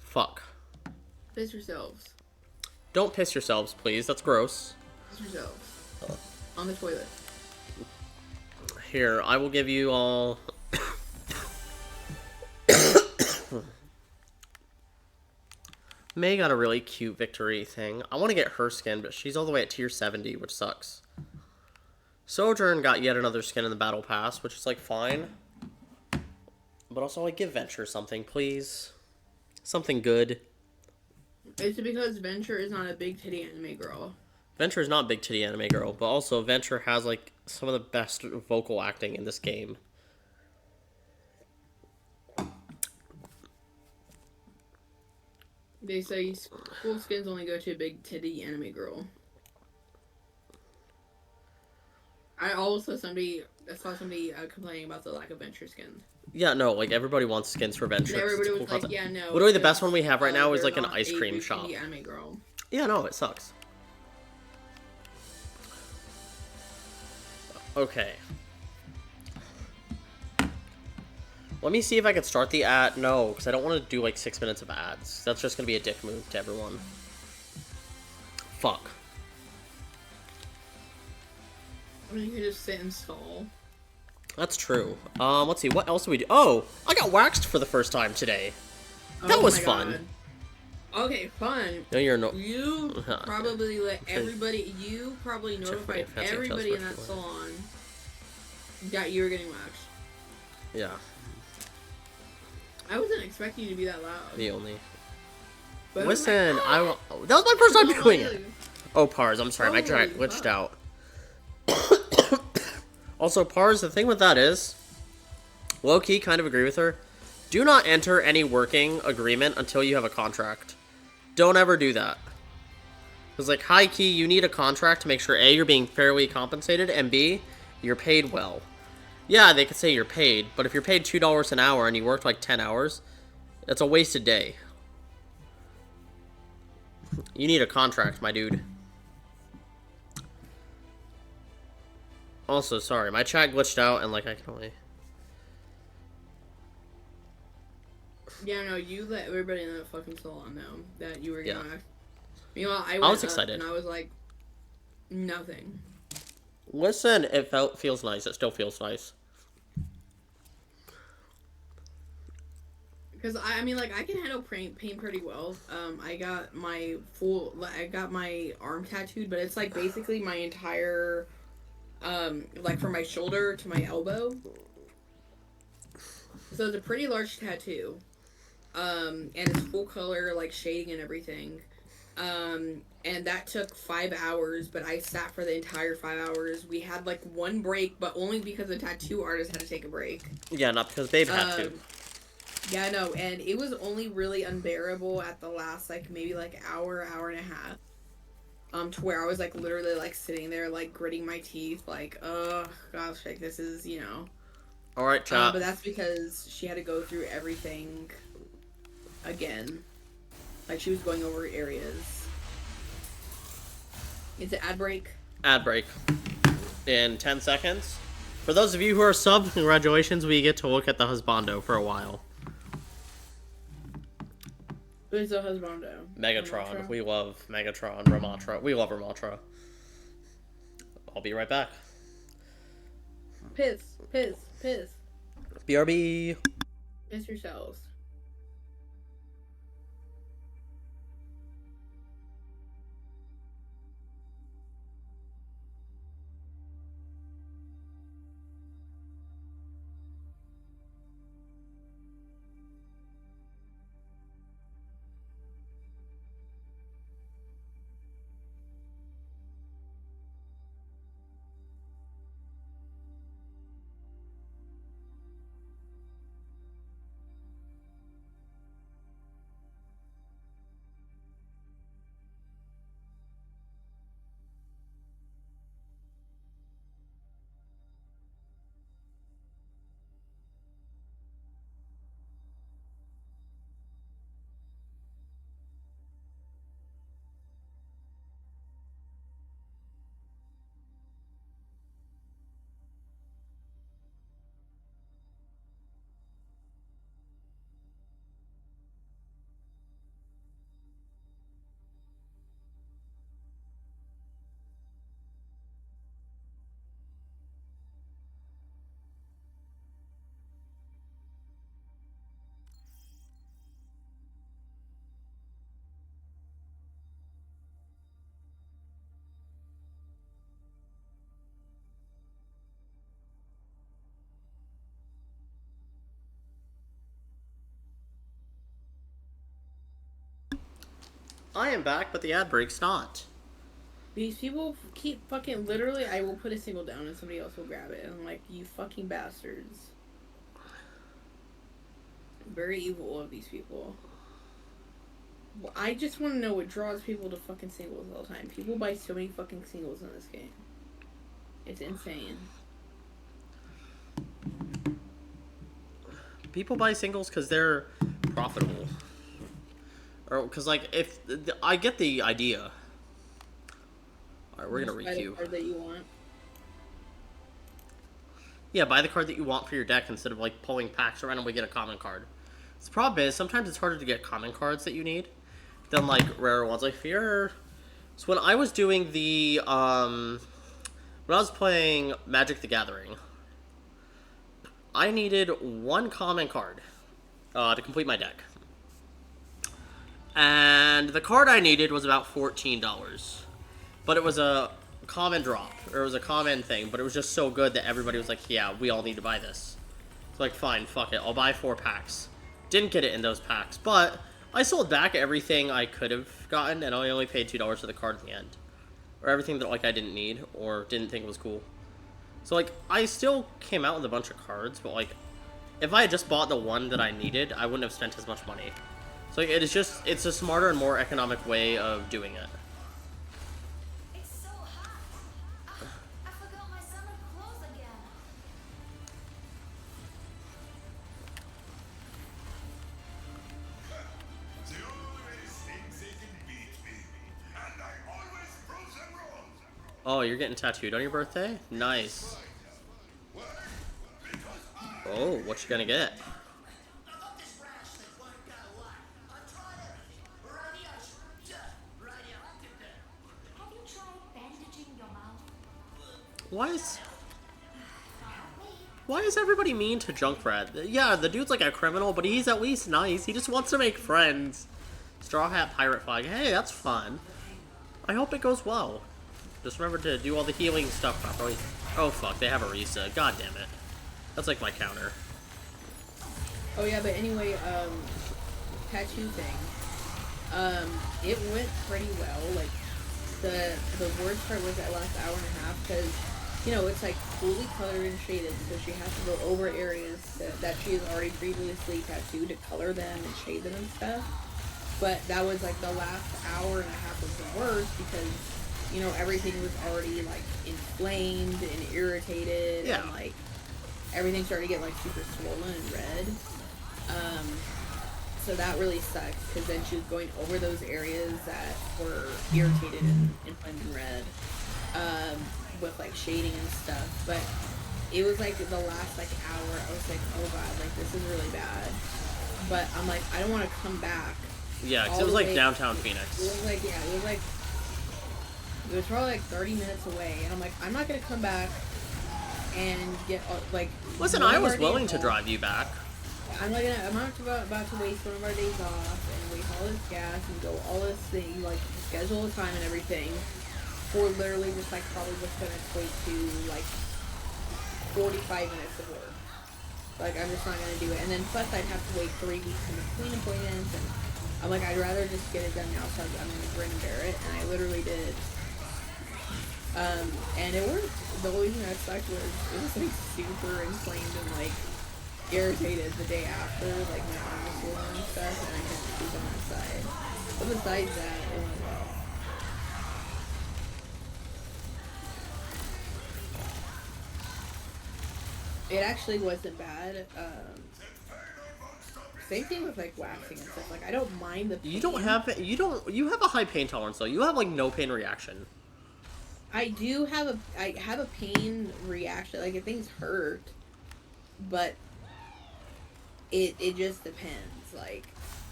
Fuck. Piss yourselves. Don't piss yourselves, please. That's gross. Piss yourselves. On the toilet. Here, I will give you all... May got a really cute victory thing. I want to get her skin, but she's all the way at tier 70, which sucks. Sojourn got yet another skin in the battle pass, which is, like, fine. But also, like, give Venture something, please. Something good. It's because Venture is not a big titty anime girl. Venture is not a big titty anime girl, but also Venture has, like, some of the best vocal acting in this game. They say cool skins only go to a big titty anime girl. I saw somebody complaining about the lack of Venture skins. Yeah, no, like, everybody wants skins for Venture. And everybody was like, yeah, no. Literally, the best one we have right now is, like, an ice cream shop. Anime girl. Yeah, no, it sucks. Okay. Let me see if I can start the ad. No, because I don't want to do, like, 6 minutes of ads. That's just going to be a dick move to everyone. Fuck. I mean, you can just sit and stall. That's true. Let's see, what else do we do? Oh, I got waxed for the first time today. That was fun. Okay, fun. No, you're no. You probably let everybody. You probably notified everybody in that salon that you were getting waxed. Yeah. I wasn't expecting you to be that loud. The only. But Listen, like, that was my first time doing it. Oh, Pars, I'm sorry, my track glitched out. Also, Pars, the thing with that is, low-key, kind of agree with her. Do not enter any working agreement until you have a contract. Don't ever do that. Because, like, high-key, you need a contract to make sure, A, you're being fairly compensated, and B, you're paid well. Yeah, they could say you're paid, but if you're paid $2 an hour and you worked, like, 10 hours, that's a wasted day. You need a contract, my dude. Also, sorry, my chat glitched out, and, like, I can only... Yeah, no, you let everybody in that fucking salon know that you were getting waxed. Meanwhile, I was excited. And I was like, nothing. Listen, it feels nice. It still feels nice. Because, I mean, like, I can handle pain pretty well. I got my arm tattooed, but it's, like, basically my entire... like from my shoulder to my elbow. So it's a pretty large tattoo. And it's full color, like shading and everything. And that took 5 hours, but I sat for the entire 5 hours. We had like one break, but only because the tattoo artist had to take a break. Yeah, not because Babe had to. Yeah, I know, and it was only really unbearable at the last, like, maybe, like, hour and a half. To where I was, like, literally, like, sitting there, like, gritting my teeth, like, oh, gosh, like, this is, you know. Alright, chat. But that's because she had to go through everything again. Like, she was going over areas. It's an ad break. Ad break. In 10 seconds. For those of you who are sub, congratulations, we get to look at the husbando for a while. Who's the husbando? Megatron. Ramatra? We love Megatron. Ramatra. We love Ramatra. I'll be right back. Piss. BRB. Piss yourselves. I am back, but the ad break's not. These people keep fucking literally. I will put a single down and somebody else will grab it. And I'm like, you fucking bastards. Very evil of these people. Well, I just want to know what draws people to fucking singles all the time. People buy so many fucking singles in this game. It's insane. People buy singles because they're profitable. Or because, like, if... I get the idea. Alright, we're going to requeue. Buy the card that you want. Yeah, buy the card that you want for your deck instead of, like, pulling packs around and we get a common card. The problem is, sometimes it's harder to get common cards that you need than, like, rare ones. Like, fear... So when I was doing the, when I was playing Magic the Gathering, I needed one common card to complete my deck. And the card I needed was about $14. But it was a common drop, or it was a common thing, but it was just so good that everybody was like, yeah, we all need to buy this. So like, fine, fuck it, I'll buy 4 packs. Didn't get it in those packs, but I sold back everything I could have gotten, and I only paid $2 for the card in the end. Or everything that, like, I didn't need, or didn't think was cool. So, like, I still came out with a bunch of cards, but, like, if I had just bought the one that I needed, I wouldn't have spent as much money. So, like, it's a smarter and more economic way of doing it. It's so hot. I forgot my summer clothes again. They always think they can beat me, and I always prove them wrong. Oh, you're getting tattooed on your birthday? Nice. Why? Because I Oh, what you gonna get? I got this rash that won't go away. I tried everything. Radiation. Radioactive there. Have you tried bandaging your mouth? Why is everybody mean to Junkrat? Yeah, the dude's like a criminal, but he's at least nice. He just wants to make friends. Straw Hat Pirate Flag. Hey, that's fun. I hope it goes well. Just remember to do all the healing stuff properly. Oh fuck, they have a Risa. God damn it. That's like my counter. Oh yeah, but anyway, tattoo thing. It went pretty well. Like the worst part was that last hour and a half because, you know, it's like fully colored and shaded, so she has to go over areas that she has already previously tattooed to color them and shade them and stuff. But that was like the last hour and a half was the worst because, you know, everything was already like inflamed and irritated Yeah. and like everything started to get like super swollen and red. So that really sucked because then she was going over those areas that were irritated and inflamed and red, with like shading and stuff. But it was like the last like hour, I was like, oh god, like this is really bad. But I'm like, I don't want to come back. Yeah, because all it was the like way- downtown It Phoenix. was like, yeah, it was probably like 30 minutes away, and I'm like, I'm not gonna come back and get like. Listen, one I of was our willing days to off. drive you back. I'm not about to waste one of our days off and waste all this gas and go all this thing, like schedule a time and everything for literally just like probably what's gonna equate to like 45 minutes of work. Like I'm just not gonna do it. And then plus I'd have to wait 3 weeks in between appointments, and I'm like, I'd rather just get it done now, so I'm gonna grin and bear it, and I literally did. And it worked. The only thing that sucked was it was like super inflamed and like irritated the day after, like my arm was swollen and stuff, and I couldn't sleep on that side. But besides that, it went well. It actually wasn't bad. Same thing with like waxing and stuff. Like I don't mind the pain. You have a high pain tolerance though. You have like no pain reaction. I have a pain reaction. Like if things hurt, but it just depends. Like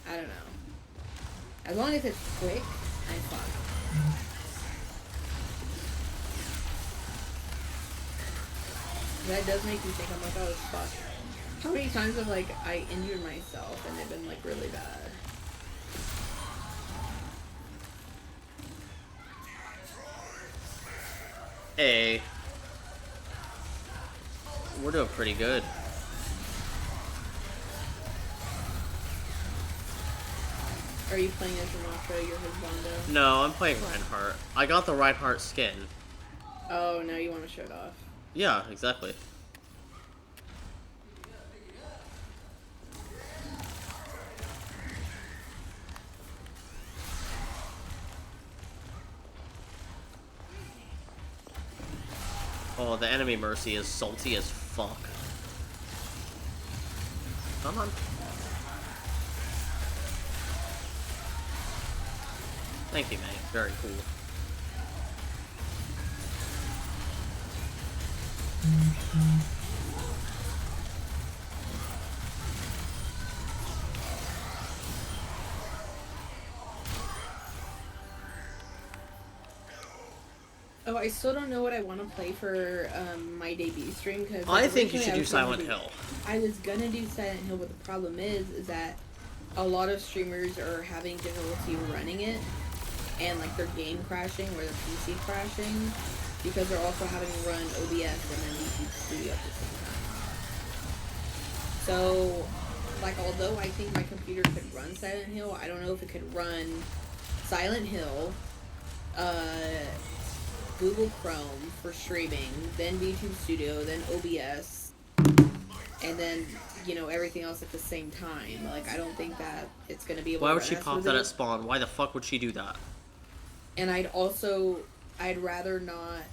I don't know. As long as it's quick, I'm fine. That does make me think. I'm like, oh fuck. How many times have like I injured myself and they've been like really bad? Hey. We're doing pretty good. Are you playing as Ramattra? You're his Bondo? No, I'm playing Reinhardt. I got the Reinhardt skin. Oh, now you want to show it off. Yeah, exactly. Oh, the enemy Mercy is salty as fuck. Come on. Thank you, mate. Very cool. Oh, I still don't know what I want to play for my debut stream because I think you should do Silent Hill. I was gonna do Silent Hill, but the problem is that a lot of streamers are having difficulty running it, and like their game crashing or their PC crashing because they're also having to run OBS and then YouTube Studio at the same time. So, like, although I think my computer could run Silent Hill, I don't know if it could run Silent Hill, Google Chrome for streaming, then YouTube Studio, then OBS, and then, you know, everything else at the same time. Like, I don't think that it's going to be able Why to would run she as pop that smoothly. at spawn? Why the fuck would she do that? And I'd rather not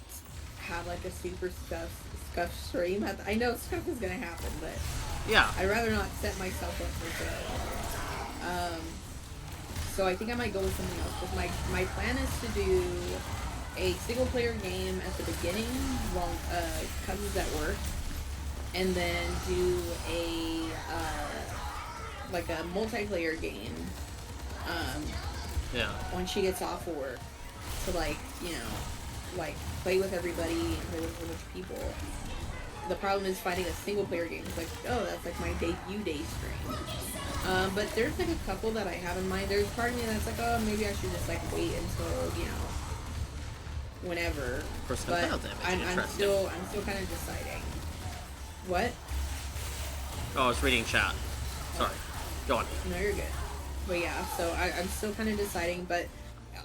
have, like, a super scuff stream. I know stuff is going to happen, but Yeah. I'd rather not set myself up for failure. So I think I might go with something else. Because my plan is to do a single player game at the beginning while Cousins at work, and then do a like a multiplayer game Yeah. when she gets off of work to, like, you know, like play with everybody and play with a bunch of people. The problem is finding a single player game. It's like, oh, that's like my debut day stream. But there's like a couple that I have in mind. There's part of me that's like, oh, maybe I should just like wait until, you know, whenever. Personal But battle damage, I'm interesting. still kind of deciding. What? Oh, I was reading chat. Sorry. Go on. No, you're good. But yeah, so I'm still kind of deciding, but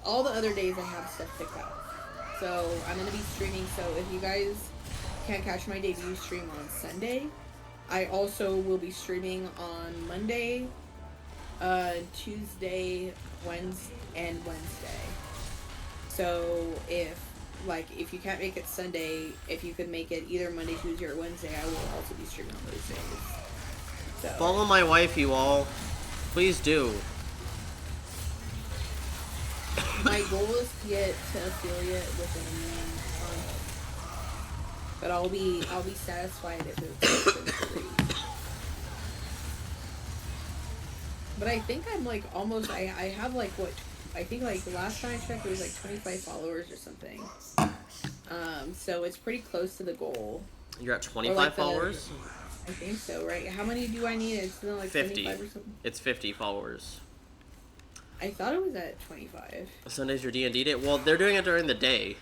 all the other days I have stuff picked out. So I'm going to be streaming, so if you guys can't catch my debut stream on Sunday, I also will be streaming on Monday, Tuesday, Wednesday, and Wednesday. So if you can't make it Sunday, if you could make it either Monday, Tuesday, or Wednesday, I will also be streaming on those days. So Follow my wife, you all. Please do. my goal is to get to affiliate within a month, but I'll be satisfied if it's within 3. But I think I'm like almost. I have like what I think like the last time I checked it was like 25 followers or something. So it's pretty close to the goal. You're at Or 25 like followers? I think so, right? How many do I need? It's still like 50. 25 or something. It's 50 followers. I thought it was at 25. Sunday's your D&D day? Well, they're doing it during the day.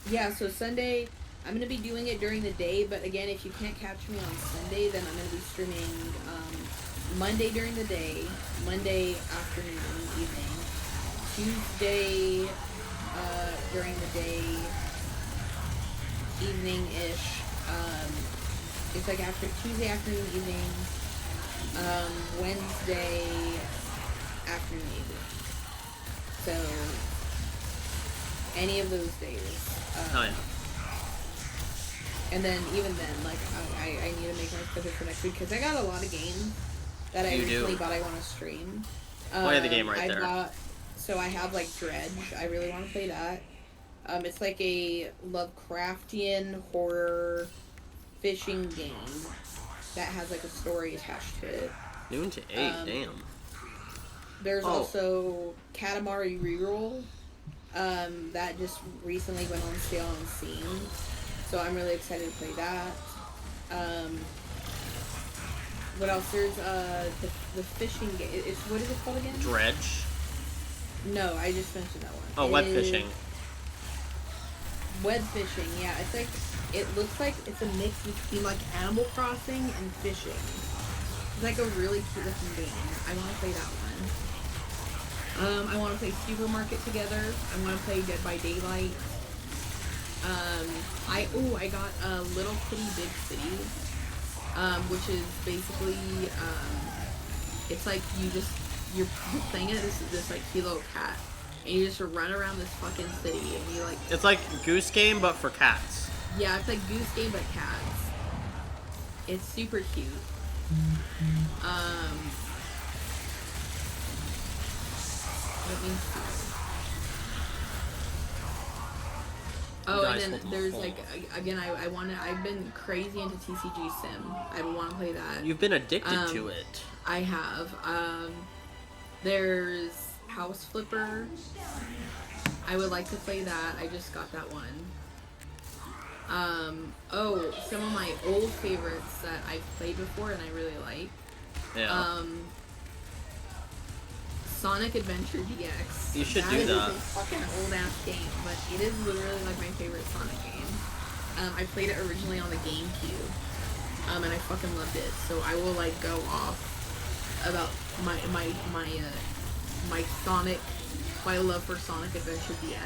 Yeah, so Sunday, I'm going to be doing it during the day, but again, if you can't catch me on Sunday, then I'm going to be streaming Monday during the day, Monday afternoon, evening, Tuesday during the day, evening-ish. It's like after Tuesday afternoon, evening, Wednesday afternoon, evening. So, any of those days. Oh, yeah. And then even then, like I need to make my schedule for next week because I got a lot of games that I You originally do. thought I want to stream. Play the game right there. So I have like Dredge. I really want to play that. It's like a Lovecraftian horror fishing game that has like a story attached to it. Noon to 8, damn. There's Oh. also Katamari Reroll. That just recently went on sale on Steam. So I'm really excited to play that. What else? There's the fishing game. It's what is it called again? Dredge? No, I just mentioned that one. Oh, It web is fishing. Web fishing, yeah. It's like it looks like it's a mix between like Animal Crossing and fishing. It's like a really cute looking game. I want to play that one. I want to play Supermarket Together. I want to play Dead by Daylight. I got Little Kitty Big City, which is basically it's like you're playing it this like cute little cat, and you just run around this fucking city, and you like It's like Goose Game, but for cats. yeah, it's like Goose Game but cats. It's super cute. Let me see. Oh, Nice, and then hold on, there's hold like again, I've been crazy into TCG Sim. I want to play that. You've been addicted to it. I have. There's House Flipper. I would like to play that. I just got that one. Oh, some of my old favorites that I've played before and I really like. Yeah. Sonic Adventure DX. You should do That that. is a fucking old ass game, but it is literally like my favorite Sonic game. I played it originally on the GameCube, and I fucking loved it. So I will like go off about my Sonic, my love for Sonic Adventure DX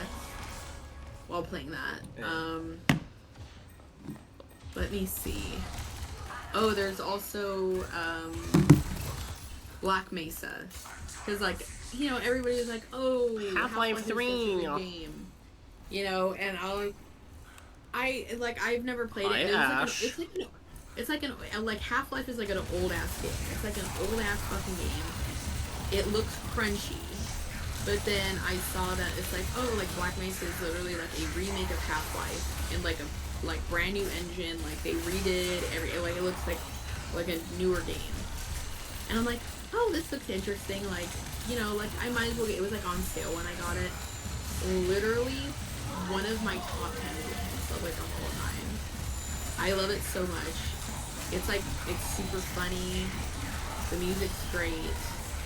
while playing that. Yeah. Let me see. Oh, there's also Black Mesa. Because, like, you know, everybody's like, oh, Half-Life is such a 3. good game. You know, and I've never played Hi, it. And Ash. it's like Half-Life is like an old-ass game. It's like an old-ass fucking game. It looks crunchy. But then I saw that it's like, oh, like, Black Mesa is literally like a remake of Half-Life in like a brand new engine. Like, they redid it looks like a newer game. And I'm like, oh, this looks interesting. Like, you know, like I might as well get it. Was like on sale when I got it. Literally one of my top 10 games of like of all time. I love it so much. It's super funny. The music's great.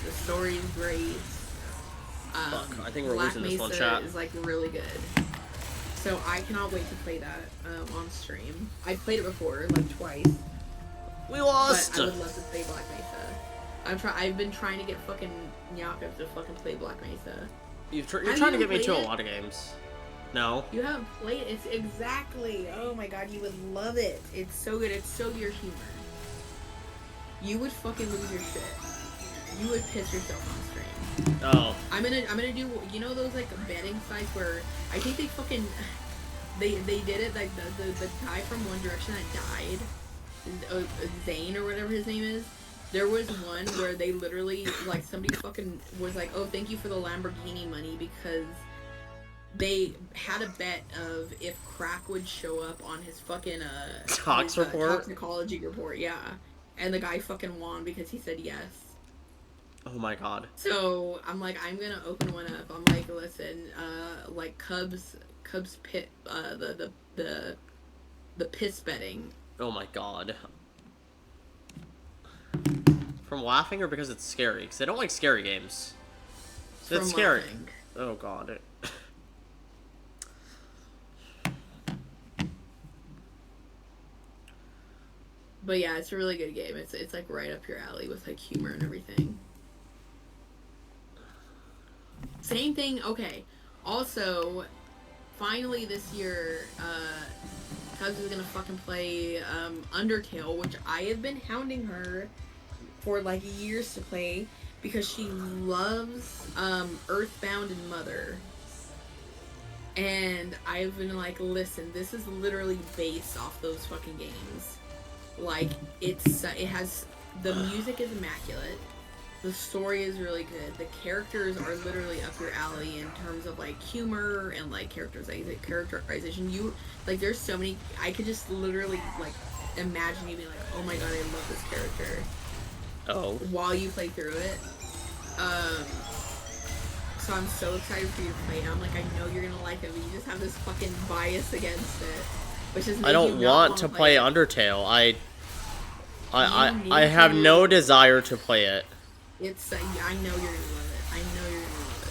The story's great. Fuck, I think we're Black losing this one, Mesa chat. is like really good. So I cannot wait to play that on stream. I've played it before, like twice, We but lost. I would love to play Black Mesa. I've been trying to get fucking Nyaka to fucking play Black Mesa. You're Have trying to you get me to played a it? lot of games. No. You haven't played it. It's exactly. Oh my god, you would love it. It's so good. It's so your humor. You would fucking lose your shit. You would piss yourself on stream. Oh. I'm gonna do, you know those like betting sites where I think they fucking they did it like the guy from One Direction that died, Zayn or whatever his name is. There was one where they literally like somebody fucking was like, oh, thank you for the Lamborghini money, because they had a bet of if crack would show up on his fucking his, Report? toxicology report, yeah, and the guy fucking won because he said yes. Oh my god. So I'm like, I'm gonna open one up. I'm like, listen, like Cubs pit, the piss betting. Oh my god. From laughing or because it's scary? Because I don't like scary games. So it's From scary. laughing. Oh god. But yeah, it's a really good game. It's like right up your alley with like humor and everything. Same thing. Okay. Also, finally this year, Cubs is gonna fucking play Undertale, which I have been hounding her for like years to play because she loves Earthbound and Mother. And I've been like, listen, this is literally based off those fucking games. Like, it has, the music is immaculate. The story is really good. The characters are literally up your alley in terms of like humor and like characterization. You like, there's so many. I could just literally like imagine you being like, oh my god, I love this character. Oh. While you play through it. So I'm so excited for you to play it. I'm like, I know you're gonna like it, but you just have this fucking bias against it, which is. I don't want to play Undertale. I have no desire to play it. It's. I know you're gonna love it. I know you're gonna love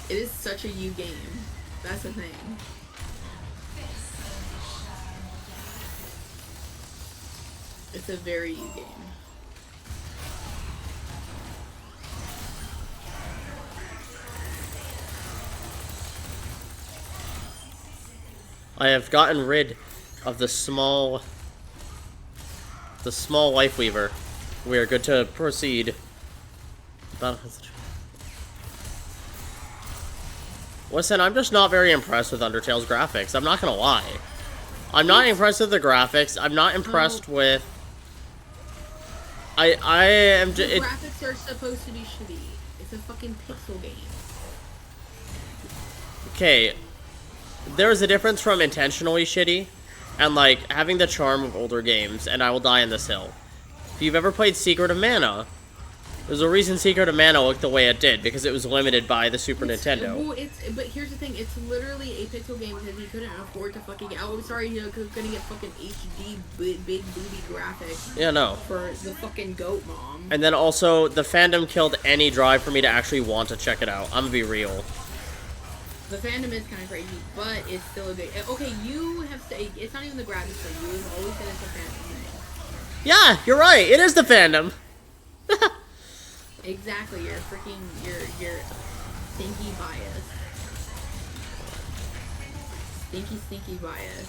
it. It is such a you game. That's the thing. It's a very you game. I have gotten rid of the small life weaver. We are good to proceed. Listen, I'm just not very impressed with Undertale's graphics. I'm not gonna lie. I'm not impressed with the graphics. I'm not impressed with. I am The just. graphics are supposed to be shitty. It's a fucking pixel game. Okay, there's a difference from intentionally shitty and like having the charm of older games. And I will die in this hill. If you've ever played Secret of Mana, there's a reason Secret of Mana looked the way it did, because it was limited by the Super Nintendo. Well, but here's the thing, it's literally a pixel game because he couldn't afford to fucking get. Oh, sorry, he couldn't get fucking HD big booty graphics. Yeah, no. For the fucking goat mom. And then also, the fandom killed any drive for me to actually want to check it out. I'm gonna be real. The fandom is kind of crazy, but it's still a big. Okay, you have said it's not even the graphics thing. You have always said it's a fandom thing. Yeah, you're right. It is the fandom. Exactly, you're stinky bias. Stinky bias.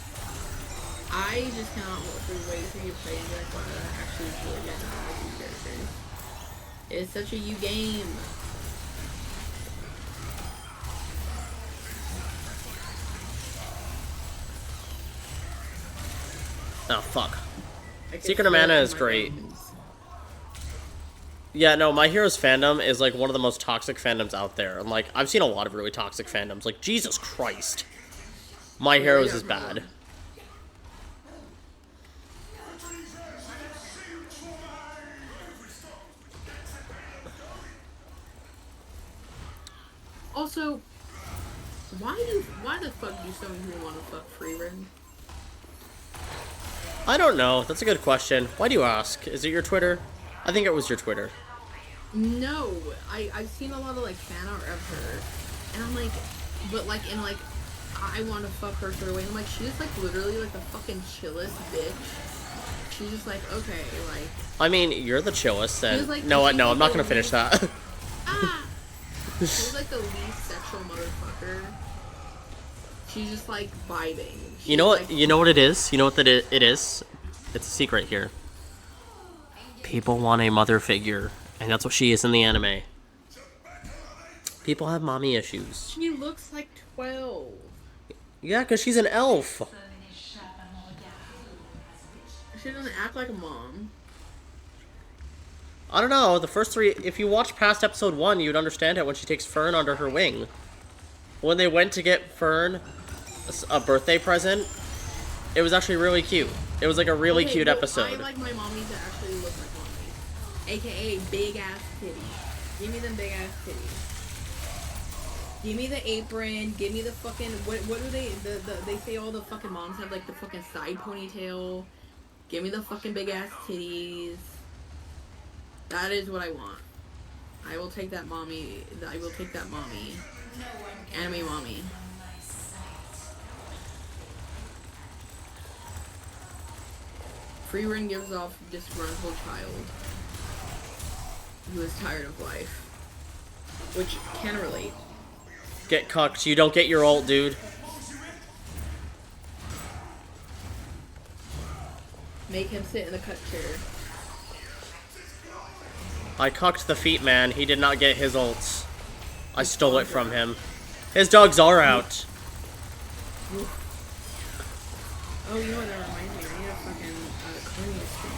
I just cannot wait for you to play and be like, wow, that actually is really good. I like these characters. It's such a you game. Oh, fuck. I could Secret of feel it Mana in is my great. bones. Yeah, no, My Hero's fandom is like one of the most toxic fandoms out there. And like, I've seen a lot of really toxic fandoms. Like, Jesus Christ. My Hero's is bad. Also, why the fuck do so many people want to fuck Freerin? I don't know. That's a good question. Why do you ask? Is it your Twitter? I think it was your Twitter. No, I've seen a lot of like fan art of her, and I'm like, but like in like, I want to fuck her through. And I'm like, she's like literally like the fucking chillest bitch. She's just like, okay, like, I mean, you're the chillest, and She was like- no, she no, was I'm not the gonna finish that. ah! She's like the least sexual motherfucker. She's just like vibing. You know what? Like, You know what it is. You know what that it is. It's a secret here. People want a mother figure, and that's what she is in the anime. People have mommy issues. she looks like 12. Yeah, because she's an elf. She doesn't act like a mom. I don't know. The first three, if you watch past episode 1, you'd understand it when she takes Fern under her wing. When they went to get Fern a birthday present, it was actually really cute. It was like a really Okay, cute well, episode. I like my mommy to actually look like mommy. AKA big ass titties. Give me them big ass titties. Give me the apron. Give me the fucking what do they they say all the fucking moms have like the fucking side ponytail. Give me the fucking big ass titties. That is what I want. I will take that mommy. I will take that mommy. Anime mommy. Free Ring gives off disgruntled child who is tired of life. Which can relate. Get cucked. You don't get your ult, dude. Make him sit in the cut chair. I cucked the feet man. He did not get his ults. I stole it from him. His dogs are out. Oh, you know what that reminds me? I need a fucking Carnival stream.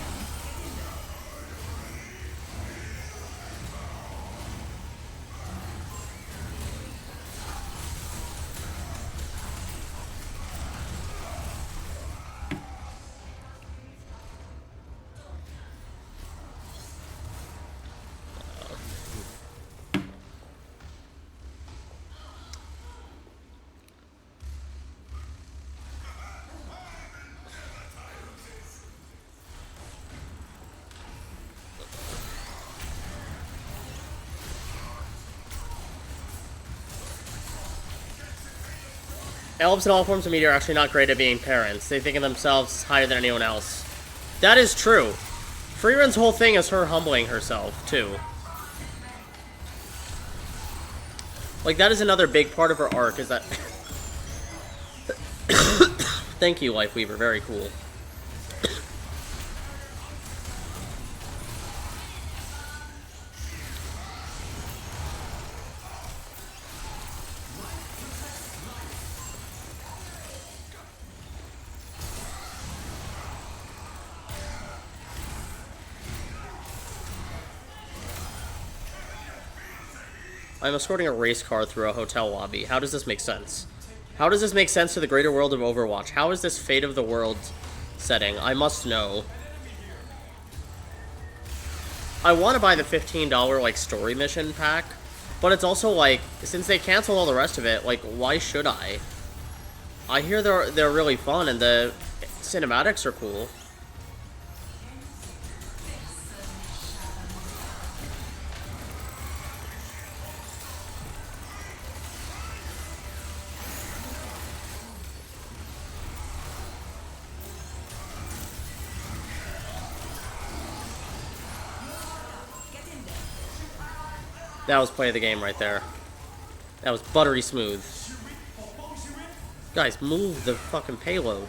Elves and all forms of media are actually not great at being parents. They think of themselves higher than anyone else. That is true. Freerun's whole thing is her humbling herself, too. Like, that is another big part of her arc, is that... Thank you, Lifeweaver. Very cool. I'm escorting a race car through a hotel lobby. How does this make sense? How does this make sense to the greater world of Overwatch? How is this fate of the world setting? I must know. I want to buy the $15, like, story mission pack, but it's also, like, since they canceled all the rest of it, like, why should I? I hear they're really fun, and the cinematics are cool. That was play of the game right there. That was buttery smooth. Guys, move the fucking payload.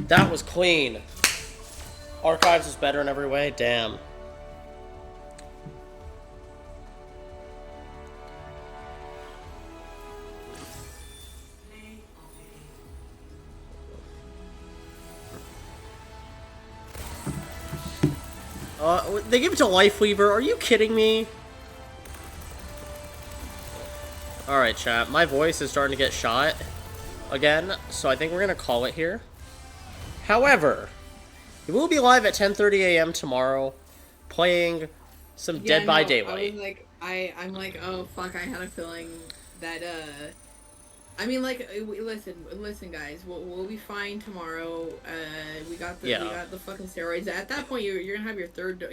That was clean. Archives is better in every way. Damn. They give it to Lifeweaver. Are you kidding me? Alright, chat. My voice is starting to get shot again, so I think we're going to call it here. However, we will be live at 10:30 a.m. tomorrow playing some Dead by Daylight. I was like, I'm like, oh fuck, I had a feeling that, I mean, like, listen, guys. We'll be fine tomorrow. We got the fucking steroids. At that point, you're gonna have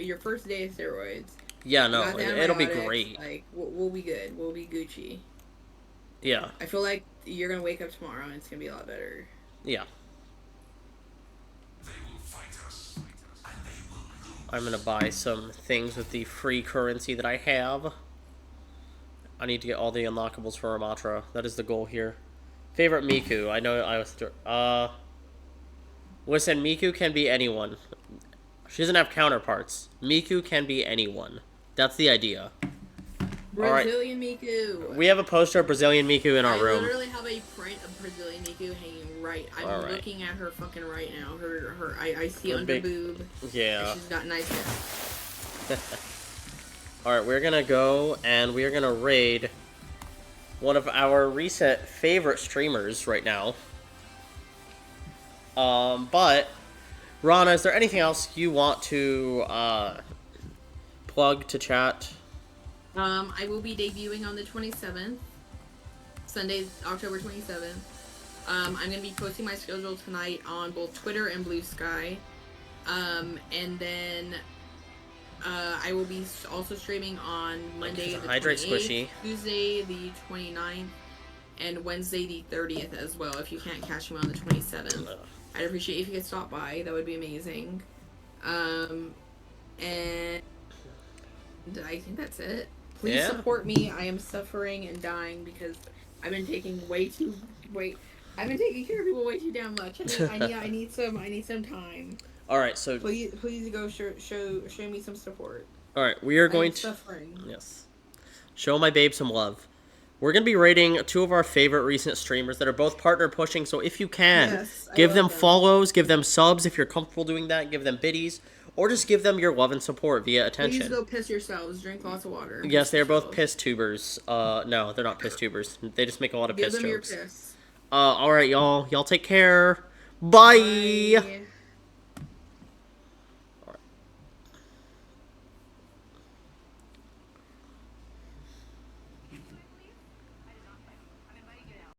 your first day of steroids. Yeah, no, Got the it'll be antibiotics, great. Like we'll be good. We'll be Gucci. Yeah, I feel like you're gonna wake up tomorrow and it's gonna be a lot better. yeah. They will fight us, and they will lose. I'm gonna buy some things with the free currency that I have. I need to get all the unlockables for Ramatra. That is the goal here. Favorite Miku? I know I was. Listen, Miku can be anyone. She doesn't have counterparts. Miku can be anyone. That's the idea. Alright. Brazilian Miku. We have a poster of Brazilian Miku in our I room. literally have a print of Brazilian Miku hanging right. I'm Alright. looking at her fucking right now. I see Her under big- boob. Yeah. She's got nice hair. Alright, we're gonna go and we are gonna raid one of our recent favorite streamers right now. But Rana, is there anything else you want to plug to chat? I will be debuting on the 27th, Sunday, October 27th. I'm gonna be posting my schedule tonight on both Twitter and Blue Sky. And then I will be also streaming on Monday the Hydrate 28th, Squishy. Tuesday the 29th, and Wednesday the 30th as well. If you can't catch me on the 27th, I'd appreciate if you could stop by. That would be amazing. And I think that's it. Please Yeah. support me. I am suffering and dying because I've been taking I've been taking care of people way too damn much. I need some time. Alright, so Please go show me some support. alright, we are going I'm to suffering. yes. Show my babe some love. We're going to be rating two of our favorite recent streamers that are both partner pushing, so if you can, Yes, I give love them them. follows, give them subs if you're comfortable doing that, give them biddies, or just give them your love and support via attention. Please go piss yourselves. Drink lots of water. Yes, they're both yourselves. piss tubers. No, they're not piss tubers. They just make a lot of Give piss them your jokes. piss. Alright, y'all. Y'all take care. Bye. Bye.